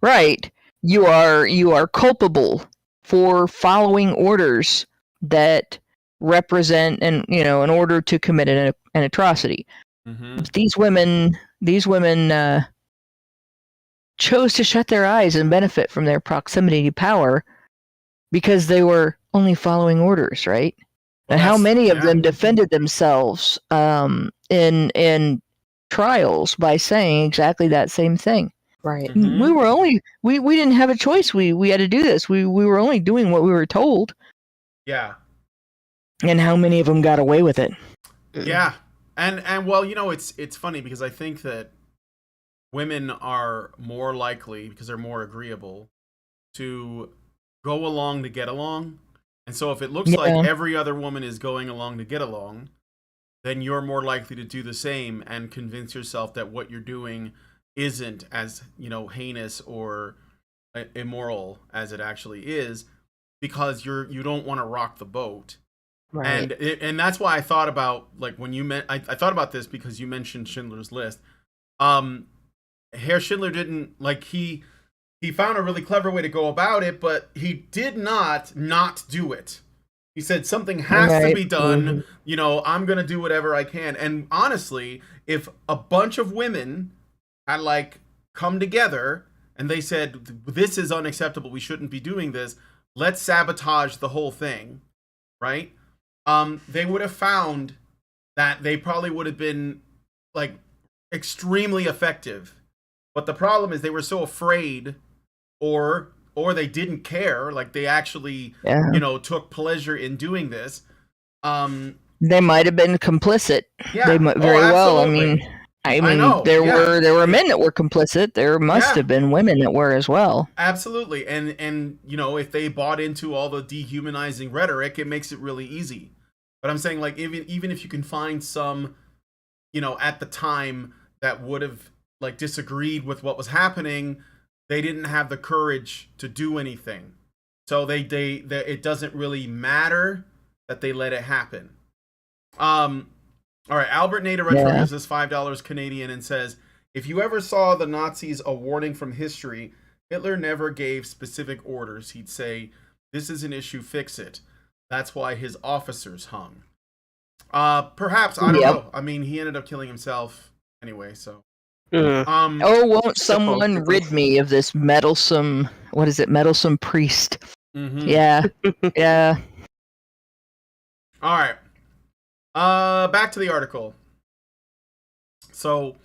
right? You are culpable for following orders that represent an order to commit an atrocity. Mm-hmm. These women chose to shut their eyes and benefit from their proximity to power because they were only following orders, right? Well, and how many of them defended themselves in trials by saying exactly that same thing. Right. Mm-hmm. We were only we didn't have a choice. We had to do this. We were only doing what we were told. Yeah. And how many of them got away with it? Yeah. And well, it's funny because I think that women are more likely, because they're more agreeable, to go along to get along. And so if it looks like every other woman is going along to get along, then you're more likely to do the same and convince yourself that what you're doing isn't as, heinous or immoral as it actually is, because you don't want to rock the boat. Right. And that's why I thought about, like, when you I thought about this because you mentioned Schindler's List. Herr Schindler didn't, like, he found a really clever way to go about it, but he did not do it. He said something has to be done. I'm going to do whatever I can. And honestly, if a bunch of women had, like, come together and they said, this is unacceptable, we shouldn't be doing this, let's sabotage the whole thing, right? They would have found that they probably would have been, like, extremely effective. But the problem is they were so afraid, or they didn't care, like they actually took pleasure in doing this. They might have been complicit. Yeah. They might very well. I mean there were men that were complicit. There must have been women that were as well. Absolutely. And if they bought into all the dehumanizing rhetoric, it makes it really easy. But I'm saying, like, even if you can find some, at the time that would have, like, disagreed with what was happening, they didn't have the courage to do anything. So they it doesn't really matter that they let it happen. All right, Albert Nader Retro gives us $5 Canadian and says, if you ever saw the Nazis a warning from history, Hitler never gave specific orders. He'd say, this is an issue, fix it. That's why his officers hung. Perhaps, I don't know. I mean, he ended up killing himself anyway, so. Won't someone rid me of this meddlesome priest? Mm-hmm. Yeah. All right. Back to the article. So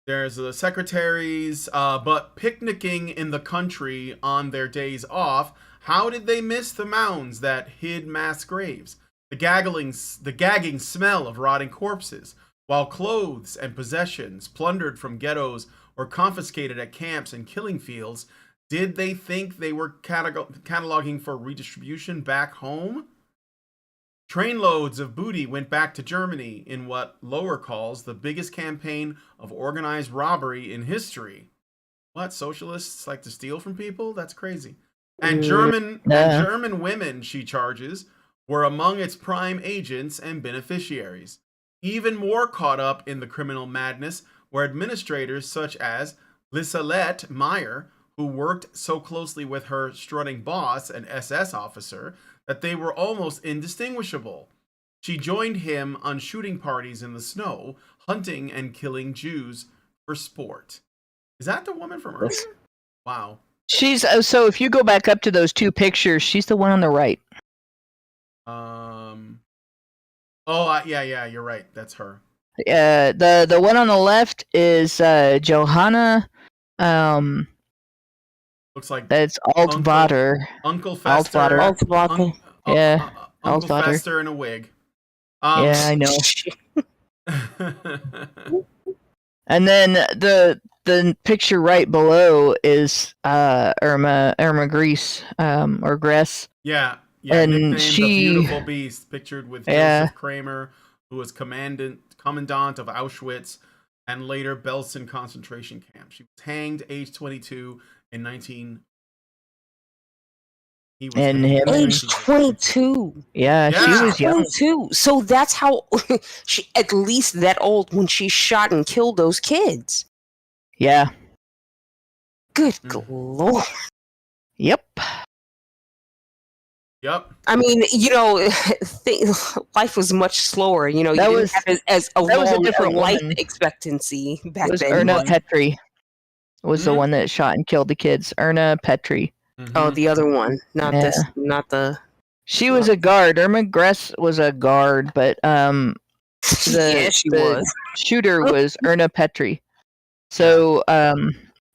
there's the secretaries, but picnicking in the country on their days off. How did they miss the mounds that hid mass graves? The gagging smell of rotting corpses, while clothes and possessions plundered from ghettos or confiscated at camps and killing fields. Did they think they were cataloging for redistribution back home? Trainloads of booty went back to Germany in what Lower calls the biggest campaign of organized robbery in history. What, socialists like to steal from people? That's crazy. And German women, she charges, were among its prime agents and beneficiaries. Even more caught up in the criminal madness were administrators such as Liselette Meyer, who worked so closely with her strutting boss, an SS officer, that they were almost indistinguishable. She joined him on shooting parties in the snow, hunting and killing Jews for sport. Is that the woman from earlier? Wow. She's so if you go back up to those two pictures, she's the one on the right. Yeah, you're right. That's her. The one on the left is Johanna. Looks like that's Altvater. Uncle Fester. Altvater. Yeah. Uncle Fester in a wig. Yeah, I know. And then the picture right below is Irma Grease or Gress. Yeah, and she, the beautiful beast, pictured with Joseph Kramer, who was commandant of Auschwitz and later Belsen concentration camp. She was hanged age 22 in 19. He was age 22. Yeah, she was young. 22. So that's how she, at least that old, when she shot and killed those kids. Yeah. Good Lord. Yep. I mean, life was much slower. You didn't have as a long life expectancy back then. Erna Petri was the one that shot and killed the kids. Erna Petri. Mm-hmm. Oh, the other one, not the. She was a guard. Irma Gress was a guard, but the shooter was Erna Petri. So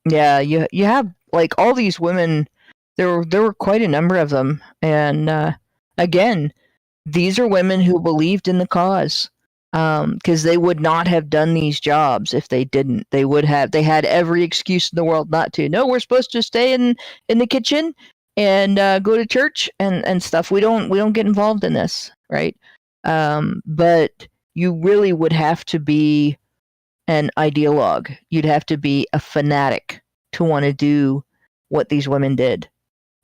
you have like all these women. There were quite a number of them, and again, these are women who believed in the cause. because they would not have done these jobs if they didn't. They had every excuse in the world not to. No, we're supposed to stay in the kitchen and go to church and stuff. We don't get involved in this, right? But you really would have to be an ideologue. You'd have to be a fanatic to want to do what these women did.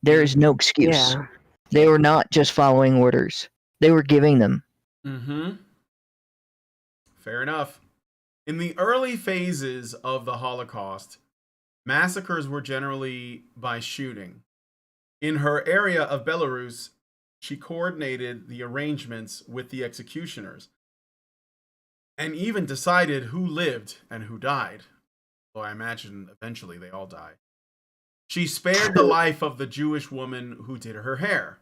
There is no excuse. Yeah. They were not just following orders. They were giving them. Mm-hmm. Fair enough. In the early phases of the Holocaust, massacres were generally by shooting. In her area of Belarus, she coordinated the arrangements with the executioners and even decided who lived and who died. Well, I imagine eventually they all died. She spared the life of the Jewish woman who did her hair,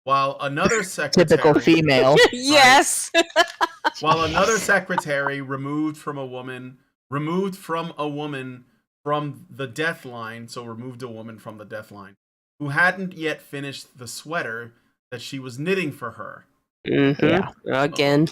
while another secretary... Typical female. Yes. While another secretary removed from a woman from the death line, so removed a woman from the death line, who hadn't yet finished the sweater that she was knitting for her. Mm-hmm. Yeah. Again.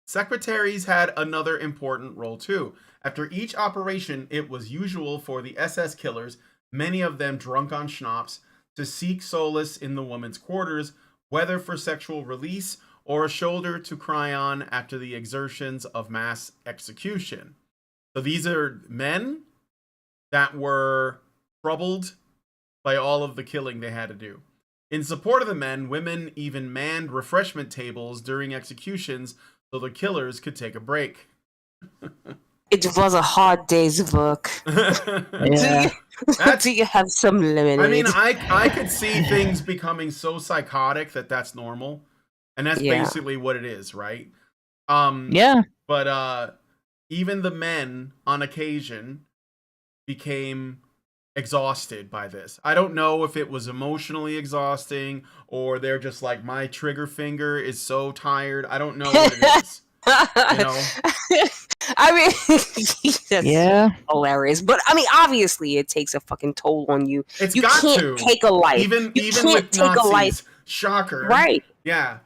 Secretaries had another important role too. After each operation, it was usual for the SS killers, many of them drunk on schnapps, to seek solace in the woman's quarters, whether for sexual release or a shoulder to cry on after the exertions of mass execution. So these are men that were troubled by all of the killing they had to do. In support of the men, women even manned refreshment tables during executions so the killers could take a break. It was a hard day's work. Yeah. Do you have some lemonade? I mean, I could see things becoming so psychotic that that's normal. And that's basically what it is, right? Yeah. But even the men, on occasion, became exhausted by this. I don't know if it was emotionally exhausting or they're just like, my trigger finger is so tired. I don't know what it is. You know? I mean, that's hilarious. But I mean, obviously, it takes a fucking toll on you. It's you got can't to. Take a life. Even can't with take Nazis. A life. Shocker. Right. Yeah.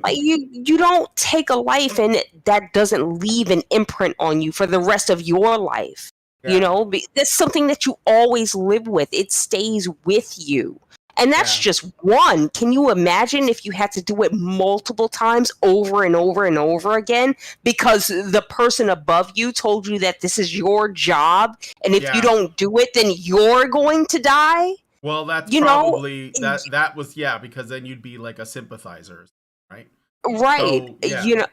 Like you don't take a life and that doesn't leave an imprint on you for the rest of your life. Yeah. You know, that's something that you always live with. It stays with you. And that's just one. Can you imagine if you had to do it multiple times over and over and over again because the person above you told you that this is your job and if you don't do it, then you're going to die? Well, that's probably that was because then you'd be like a sympathizer, right? Right. So, you know,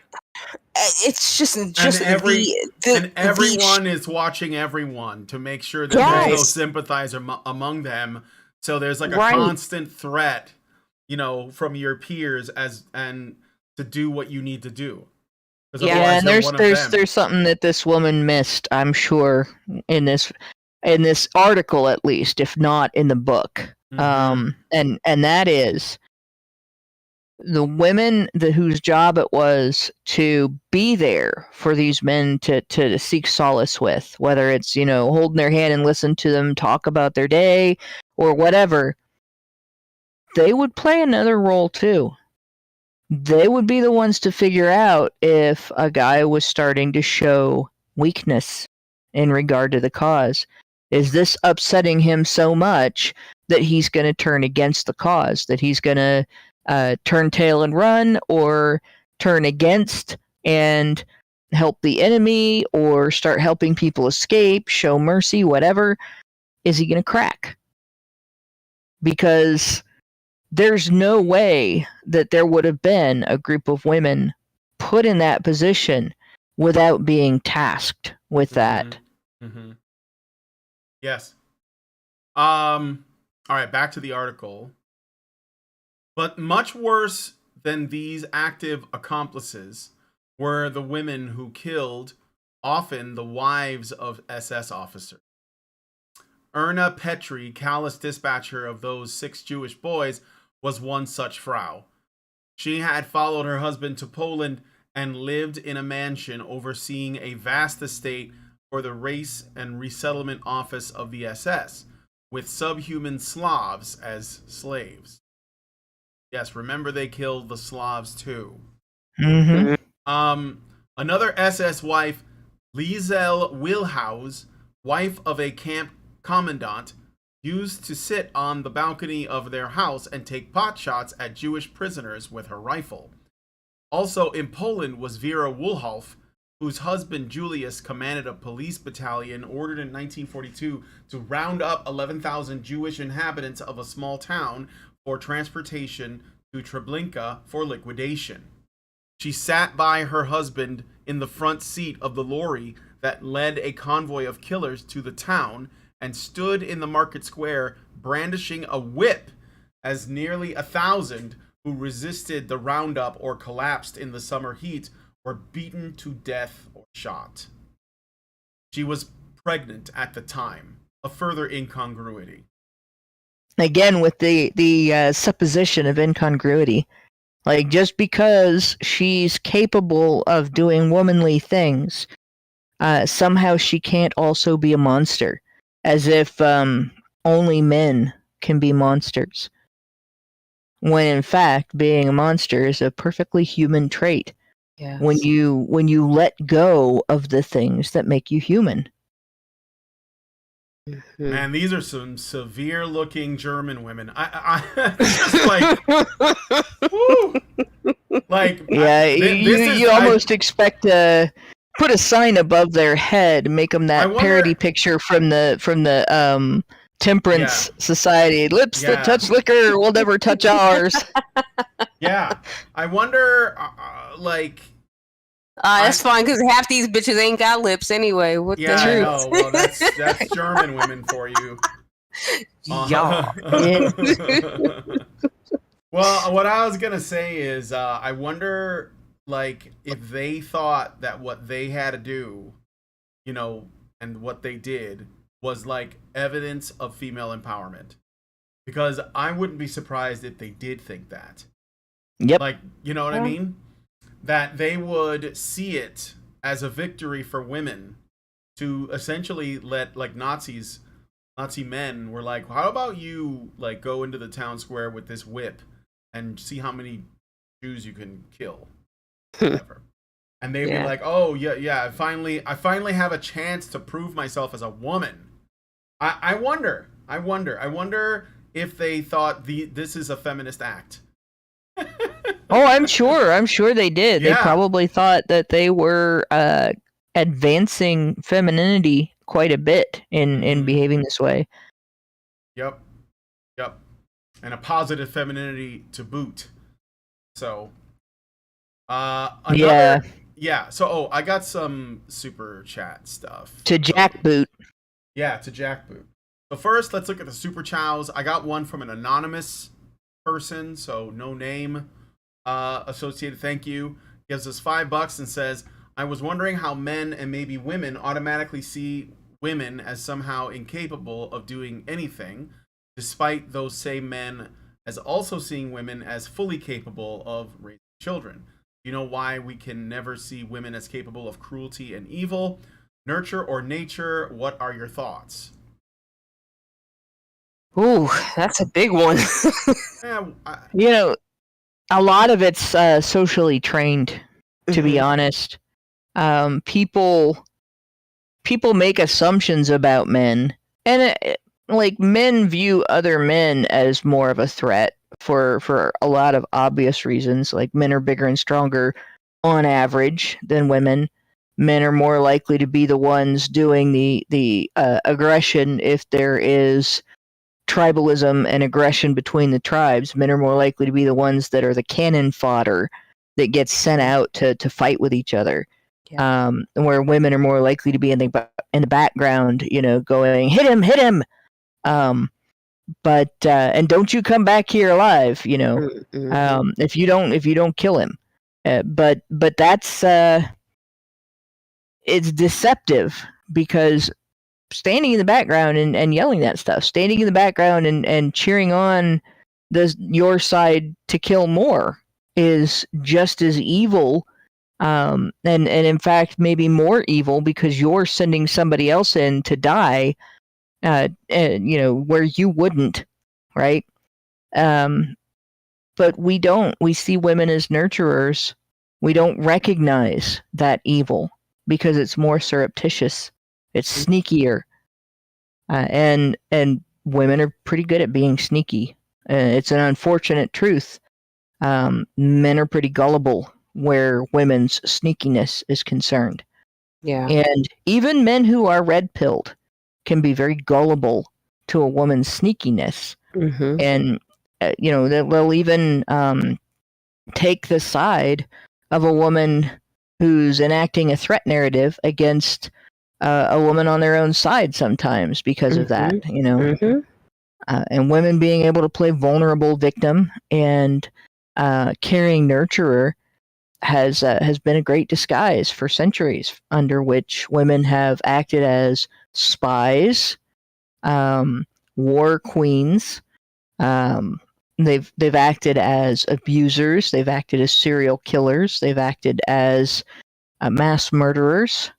it's just and everyone is watching everyone to make sure that there's no sympathizer among them. So there's like a constant threat, you know, from your peers and to do what you need to do. Yeah, and there's something that this woman missed, I'm sure, in this article at least, if not in the book. Mm-hmm. And that is the women whose job it was to be there for these men to seek solace with, whether it's, you know, holding their hand and listen to them talk about their day or whatever, they would play another role too. They would be the ones to figure out if a guy was starting to show weakness in regard to the cause. Is this upsetting him so much that he's going to turn against the cause, that he's going to turn tail and run, or turn against and help the enemy, or start helping people escape, show mercy, whatever? Is he going to crack? Because there's no way that there would have been a group of women put in that position without being tasked with that. Mm-hmm. Yes. All right, back to the article. But much worse than these active accomplices were the women who killed, often the wives of SS officers. Erna Petri, callous dispatcher of those 6 Jewish boys, was one such frau. She had followed her husband to Poland and lived in a mansion overseeing a vast estate for the Race and Resettlement Office of the SS, with subhuman Slavs as slaves. Yes, remember they killed the Slavs too. Mm-hmm. Another SS wife, Liesel Wilhaus, wife of a camp commandant, used to sit on the balcony of their house and take pot shots at Jewish prisoners with her rifle. Also in Poland was Vera Woolhoff, whose husband Julius commanded a police battalion ordered in 1942 to round up 11,000 Jewish inhabitants of a small town for transportation to Treblinka for liquidation. She sat by her husband in the front seat of the lorry that led a convoy of killers to the town and stood in the market square brandishing a whip as nearly 1,000 who resisted the roundup or collapsed in the summer heat were beaten to death or shot. She was pregnant at the time, a further incongruity. Again, with the supposition of incongruity. Like, just because she's capable of doing womanly things, somehow she can't also be a monster. As if only men can be monsters. When in fact, being a monster is a perfectly human trait. Yes. When you let go of the things that make you human. Mm-hmm. Man, these are some severe looking German women. I just like, woo! Like, yeah, you almost expect to put a sign above their head, make them that parody picture from the Temperance Society. Lips that touch liquor will never touch ours. Yeah, I wonder, like. That's fine because half these bitches ain't got lips anyway. What the truth? I know. Well, that's German women for you. Yeah. Well, what I was gonna say is, I wonder, like, if they thought that what they had to do, you know, and what they did was like evidence of female empowerment, because I wouldn't be surprised if they did think that. Yep. Like, you know what I mean? That they would see it as a victory for women to essentially let, like, Nazi men were like, how about you, like, go into the town square with this whip and see how many Jews you can kill. Whatever. And they'd be like, oh yeah, I finally have a chance to prove myself as a woman. I wonder if they thought this is a feminist act. Oh, I'm sure they did. Yeah. They probably thought that they were advancing femininity quite a bit in behaving this way. Yep. And a positive femininity to boot. So, so, I got some super chat stuff. To jackboot. Yeah, to jackboot. So first, let's look at the super chows. I got one from an anonymous person, so no name associated. Thank you. Gives us $5 and says, I was wondering how men and maybe women automatically see women as somehow incapable of doing anything, despite those same men as also seeing women as fully capable of raising children. You know why we can never see women as capable of cruelty and evil? Nurture or nature? What are your thoughts? Ooh, that's a big one. You know, a lot of it's socially trained, to be honest. People make assumptions about men, and like, men view other men as more of a threat for a lot of obvious reasons. Like, men are bigger and stronger on average than women. Men are more likely to be the ones doing the aggression if there is tribalism and aggression between the tribes. Men are more likely to be the ones that are the cannon fodder that gets sent out to fight with each other. Yeah. Where women are more likely to be in the background, you know, going, hit him. But and don't you come back here alive, you know, if you don't kill him. But that's it's deceptive, because standing in the background and yelling that stuff, standing in the background and cheering on your side to kill more is just as evil, and in fact maybe more evil, because you're sending somebody else in to die, you know, where you wouldn't, right? But we see women as nurturers, we don't recognize that evil because it's more surreptitious, it's sneakier, and women are pretty good at being sneaky. It's an unfortunate truth. Men are pretty gullible where women's sneakiness is concerned. Yeah. And even men who are red-pilled can be very gullible to a woman's sneakiness. Mm-hmm. And, they'll even take the side of a woman who's enacting a threat narrative against a woman on their own side sometimes because of that, Mm-hmm. And women being able to play vulnerable victim and caring nurturer has been a great disguise for centuries, under which women have acted as spies, war queens. They've acted as abusers. They've acted as serial killers. They've acted as mass murderers.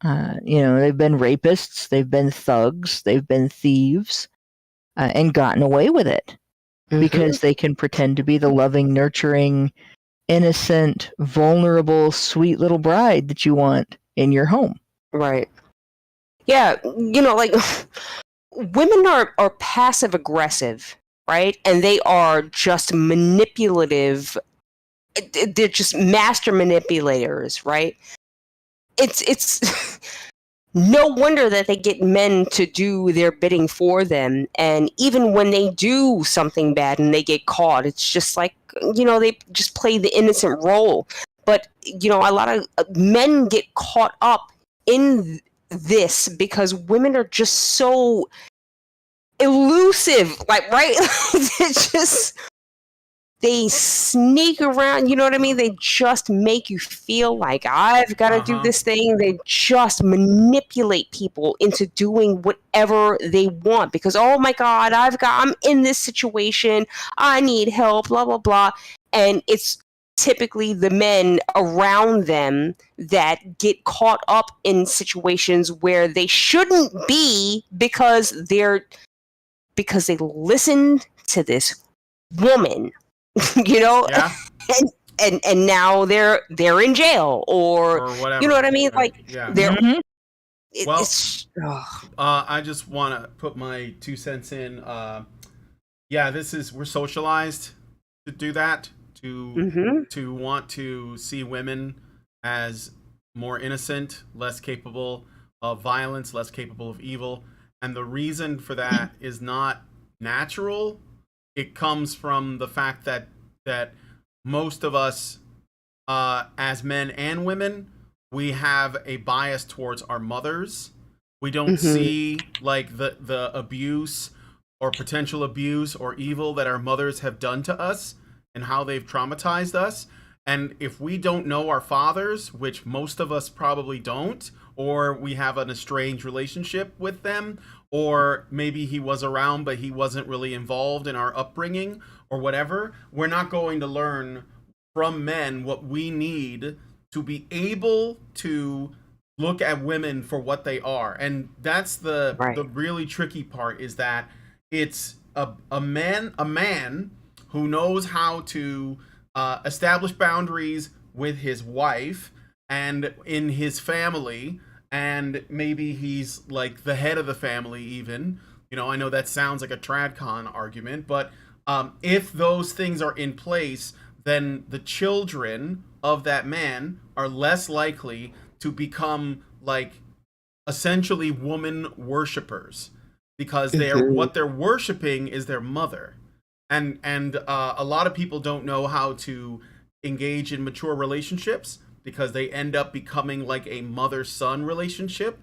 They've been rapists. They've been thugs. They've been thieves, and gotten away with it because they can pretend to be the loving, nurturing, innocent, vulnerable, sweet little bride that you want in your home. Right. Yeah, like women are passive aggressive, right? And they are just manipulative. They're just master manipulators, right? It's no wonder that they get men to do their bidding for them. And even when they do something bad and they get caught, it's just like, they just play the innocent role. But, a lot of men get caught up in this because women are just so elusive, like, right? They sneak around, you know what I mean? They just make you feel like I've got to do this thing. They just manipulate people into doing whatever they want because, oh my God, I'm in this situation. I need help, blah, blah, blah. And it's typically the men around them that get caught up in situations where they shouldn't be because they listened to this woman. Yeah. and now they're in jail or whatever. You know what I mean? Like, yeah. they're I just want to put my 2 cents in. We're socialized to do that, to want to see women as more innocent, less capable of violence, less capable of evil. And the reason for that is not natural. It comes from the fact that most of us, as men and women, we have a bias towards our mothers. We don't see like the abuse or potential abuse or evil that our mothers have done to us and how they've traumatized us. And if we don't know our fathers, which most of us probably don't, or we have an estranged relationship with them, or maybe he was around but he wasn't really involved in our upbringing or whatever, we're not going to learn from men what we need to be able to look at women for what they are. And that's the really tricky part, is that it's a man who knows how to establish boundaries with his wife and in his family, and maybe he's like the head of the family even. I know that sounds like a tradcon argument, but if those things are in place, then the children of that man are less likely to become like essentially woman worshippers, because what they're worshiping is their mother. And a lot of people don't know how to engage in mature relationships because they end up becoming like a mother-son relationship.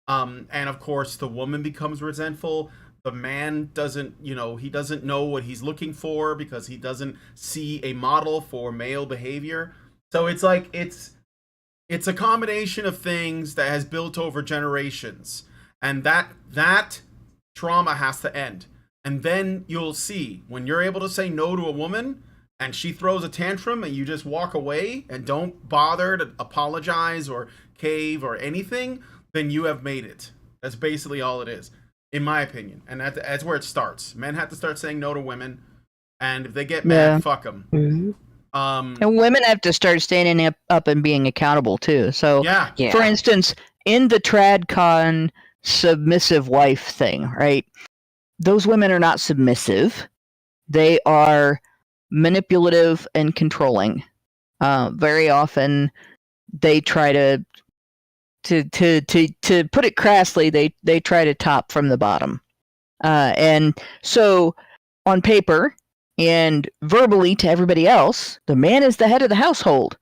And of course, the woman becomes resentful. The man doesn't, he doesn't know what he's looking for because he doesn't see a model for male behavior. So it's like, it's a combination of things that has built over generations. And that trauma has to end. And then you'll see, when you're able to say no to a woman and she throws a tantrum and you just walk away and don't bother to apologize or cave or anything, then you have made it. That's basically all it is, in my opinion. And that's where it starts. Men have to start saying no to women. And if they get mad, fuck them. And women have to start standing up and being accountable too. So, yeah. For instance, in the TradCon submissive wife thing, right? Those women are not submissive. They are manipulative and controlling. Very often, they try to put it crassly, they try to top from the bottom. And so, on paper and verbally to everybody else, the man is the head of the household.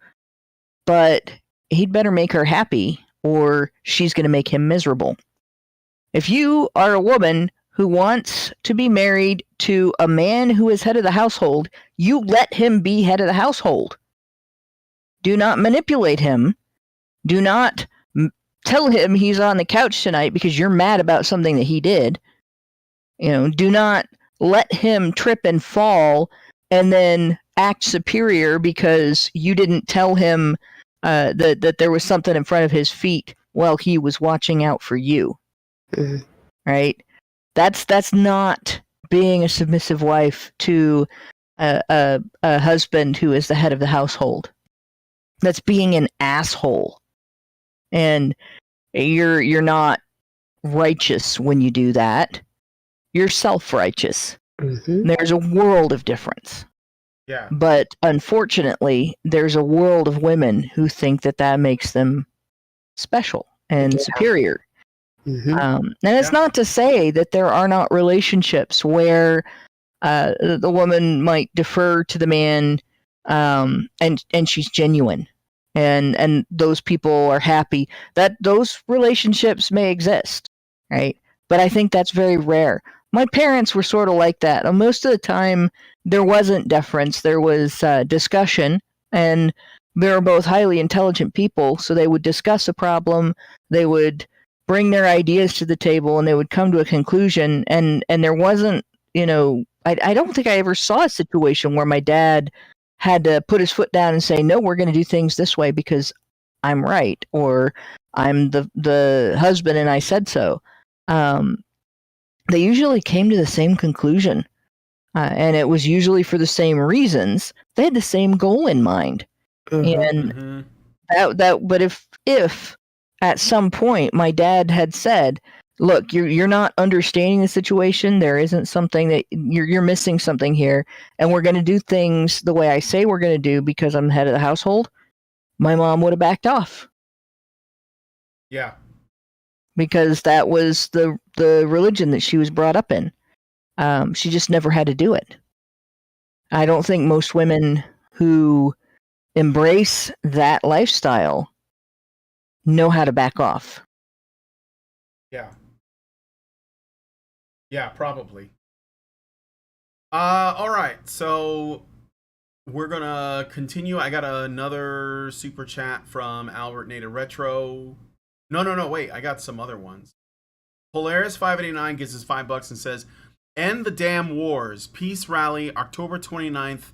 But he'd better make her happy, or she's going to make him miserable. If you are a woman who wants to be married to a man who is head of the household, you let him be head of the household. Do not manipulate him. Do not tell him he's on the couch tonight because you're mad about something that he did. Do not let him trip and fall and then act superior because you didn't tell him that there was something in front of his feet while he was watching out for you. Mm-hmm. Right? That's not being a submissive wife to a husband who is the head of the household. That's being an asshole. And you're not righteous when you do that. You're self-righteous. Mm-hmm. There's a world of difference. Yeah. But unfortunately, there's a world of women who think that makes them special and superior. Mm-hmm. And it's not to say that there are not relationships where the woman might defer to the man, and she's genuine, and those people are happy. That those relationships may exist, right? But I think that's very rare. My parents were sort of like that. Most of the time, there wasn't deference. There was discussion, and they were both highly intelligent people, so they would discuss a problem. They would bring their ideas to the table, and they would come to a conclusion. And there wasn't, I don't think I ever saw a situation where my dad had to put his foot down and say, no, we're going to do things this way because I'm right, or I'm the husband and I said so. They usually came to the same conclusion, and it was usually for the same reasons. They had the same goal in mind. Mm-hmm. And but if at some point my dad had said, look, you're not understanding the situation, there isn't something that you're missing something here, and we're going to do things the way I say we're going to do because I'm head of the household, my mom would have backed off. Yeah. Because that was the religion that she was brought up in. She just never had to do it. I don't think most women who embrace that lifestyle know how to back off. Yeah. Yeah, probably. All right. So we're gonna continue. I got another super chat from Albert Nader Retro. No, wait, I got some other ones. Polaris589 gives us $5 and says, end the damn wars. Peace rally, October 29th,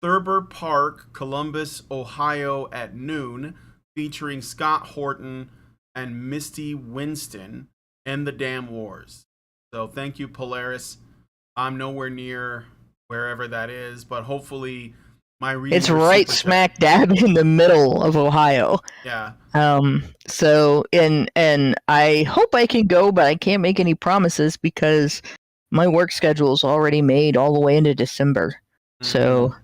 Thurber Park, Columbus, Ohio at noon, featuring Scott Horton and Misty Winston. End the damn wars. So thank you, Polaris. I'm nowhere near wherever that is, but hopefully my reading. It's right smack dab in the middle of Ohio. Yeah. So and I hope I can go, but I can't make any promises because my work schedule is already made all the way into December. Mm-hmm. So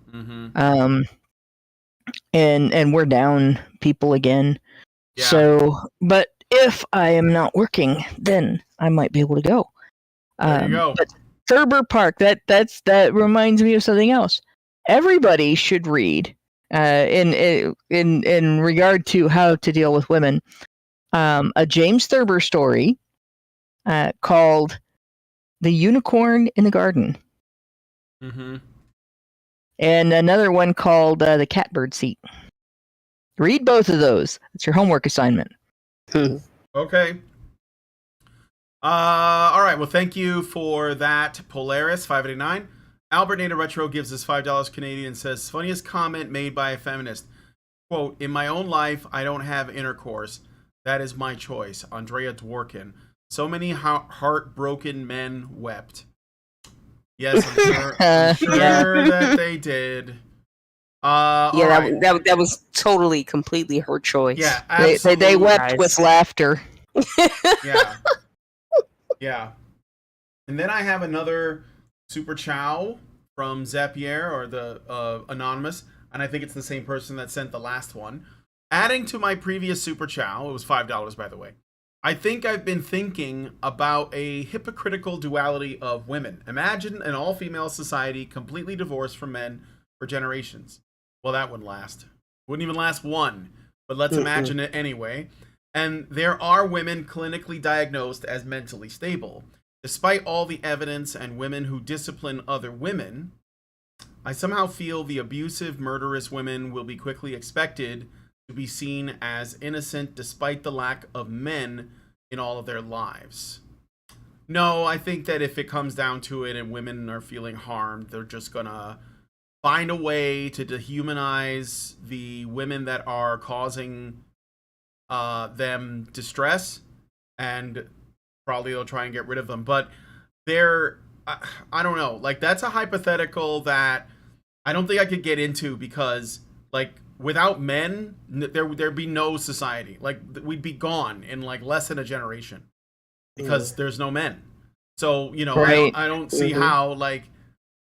and we're down people again. Yeah. So, but if I am not working, then I might be able to go. There you go. But Thurber Park, that reminds me of something else. Everybody should read in regard to how to deal with women, a James Thurber story called "The Unicorn in the Garden," and another one called "The Catbird Seat." Read both of those. It's your homework assignment. Okay. All right. Well, thank you for that, Polaris589. Albert Nader Retro gives us $5 Canadian and says, funniest comment made by a feminist. Quote, in my own life, I don't have intercourse. That is my choice. Andrea Dworkin. So many heartbroken men wept. Yes, I'm sure that they did. Yeah, all right. that was totally, completely her choice. Yeah, They absolutely. wept guys. with laughter. Yeah, yeah. And then I have another super chow from Zapier or the anonymous, and I think it's the same person that sent the last one. Adding to my previous super chow, it was $5 by the way. I think I've been thinking about a hypocritical duality of women. Imagine an all-female society completely divorced from men for generations. Well, that wouldn't last. Wouldn't even last one. But let's imagine it anyway. And there are women clinically diagnosed as mentally stable. Despite all the evidence and women who discipline other women, I somehow feel the abusive, murderous women will be quickly expected to be seen as innocent despite the lack of men in all of their lives. No, I think that if it comes down to it and women are feeling harmed, they're just gonna find a way to dehumanize the women that are causing them distress, and probably they'll try and get rid of them. But they're, I don't know, like that's a hypothetical that I don't think I could get into because like without men there'd be no society. Like we'd be gone in like less than a generation because there's no men. So Right. I don't see how like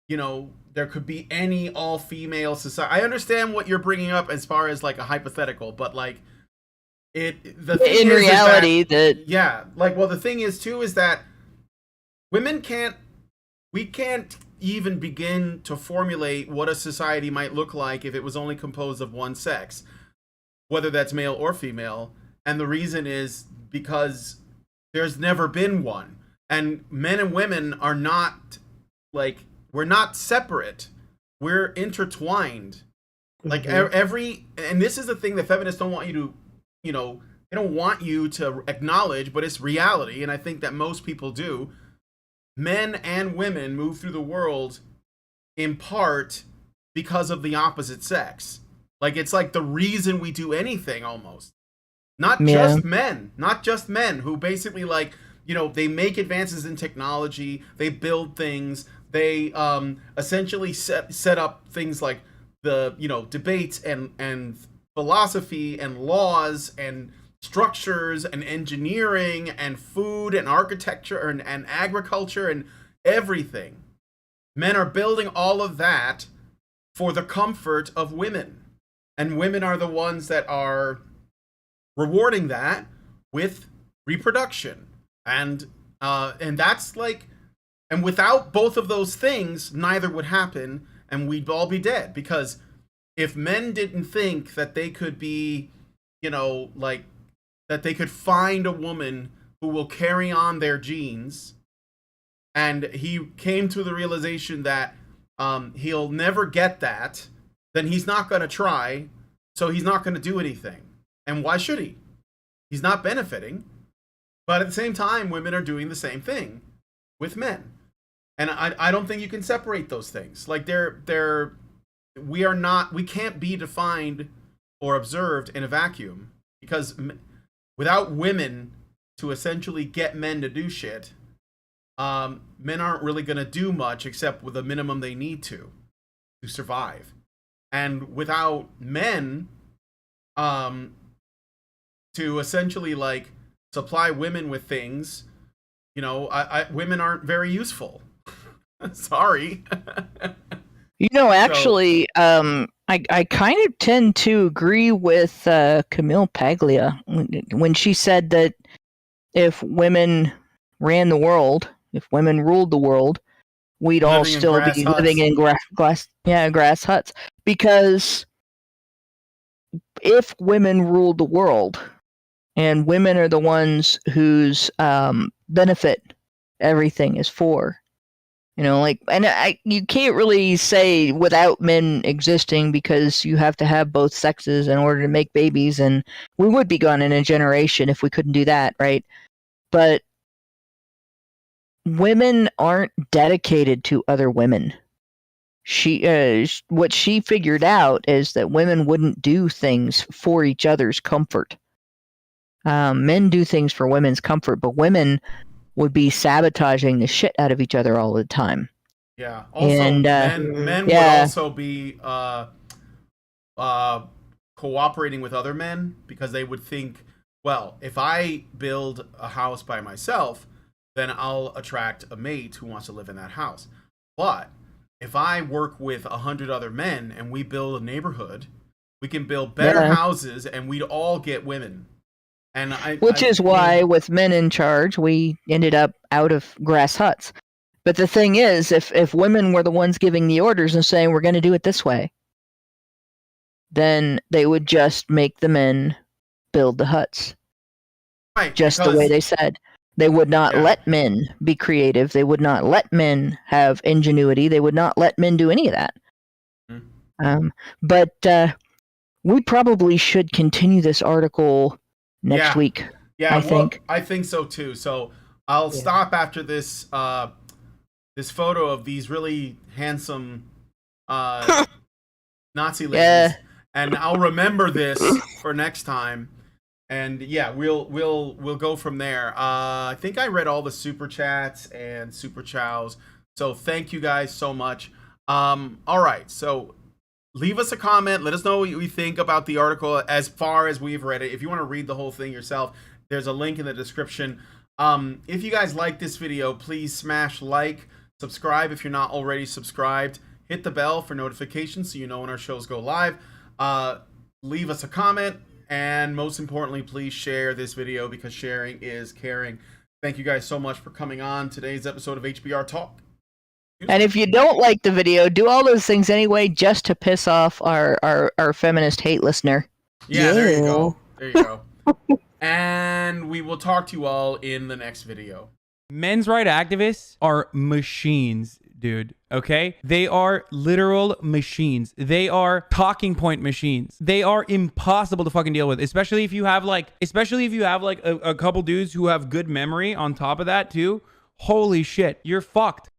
there could be any all-female society. I understand what you're bringing up as far as like a hypothetical, but like the thing In is reality, that yeah, like well the thing is too is that women we can't even begin to formulate what a society might look like if it was only composed of one sex, whether that's male or female. And the reason is because there's never been one. And men and women are not like, we're not separate. We're intertwined. Like and this is the thing that feminists don't want you to, they don't want you to acknowledge, but it's reality. And I think that most people do. Men and women move through the world in part because of the opposite sex. Like it's like the reason we do anything almost. Not just men who basically like, they make advances in technology, they build things, they essentially set up things like the, debates and philosophy and laws and structures and engineering and food and architecture and agriculture and everything. Men are building all of that for the comfort of women. And women are the ones that are rewarding that with reproduction. And that's like, and without both of those things, neither would happen and we'd all be dead. Because if men didn't think that they could be, like, that they could find a woman who will carry on their genes, and he came to the realization that he'll never get that, then he's not going to try, so he's not going to do anything. And why should he? He's not benefiting. But at the same time, women are doing the same thing with men. And I don't think you can separate those things. Like we can't be defined or observed in a vacuum, because without women to essentially get men to do shit, men aren't really going to do much except with the minimum they need to survive. And without men to essentially like supply women with things, women aren't very useful. Sorry. Actually, I kind of tend to agree with Camille Paglia when she said that if women ran the world, if women ruled the world, we'd all still be living in grass huts. Because if women ruled the world, and women are the ones whose benefit everything is for, you can't really say without men existing, because you have to have both sexes in order to make babies, and we would be gone in a generation if we couldn't do that, right? But women aren't dedicated to other women. What she figured out is that women wouldn't do things for each other's comfort. Men do things for women's comfort, but women would be sabotaging the shit out of each other all the time. Yeah. Also, men would also be cooperating with other men because they would think, well, if I build a house by myself, then I'll attract a mate who wants to live in that house. But if I work with 100 other men and we build a neighborhood, we can build better houses and we'd all get women. And Which is why, with men in charge, we ended up out of grass huts. But the thing is, if women were the ones giving the orders and saying, we're going to do it this way, then they would just make the men build the huts. Right, just the way they said. They would not let men be creative. They would not let men have ingenuity. They would not let men do any of that. But we probably should continue this article next week. Yeah, I think so too. So I'll stop after this this photo of these really handsome Nazi ladies, and I'll remember this for next time. And yeah, we'll go from there. I think I read all the super chats and super chows, so thank you guys so much. All right, so leave us a comment. Let us know what you think about the article as far as we've read it. If you want to read the whole thing yourself, there's a link in the description. If you guys like this video, please smash like, subscribe if you're not already subscribed, hit the bell for notifications so you know when our shows go live. Leave us a comment. And most importantly, please share this video because sharing is caring. Thank you guys so much for coming on today's episode of HBR Talk. And if you don't like the video, do all those things anyway just to piss off our feminist hate listener. Yeah, there you go. There you go. And we will talk to you all in the next video. Men's rights activists are machines, dude. Okay? They are literal machines. They are talking point machines. They are impossible to fucking deal with, especially if you have like a couple dudes who have good memory on top of that too. Holy shit, you're fucked.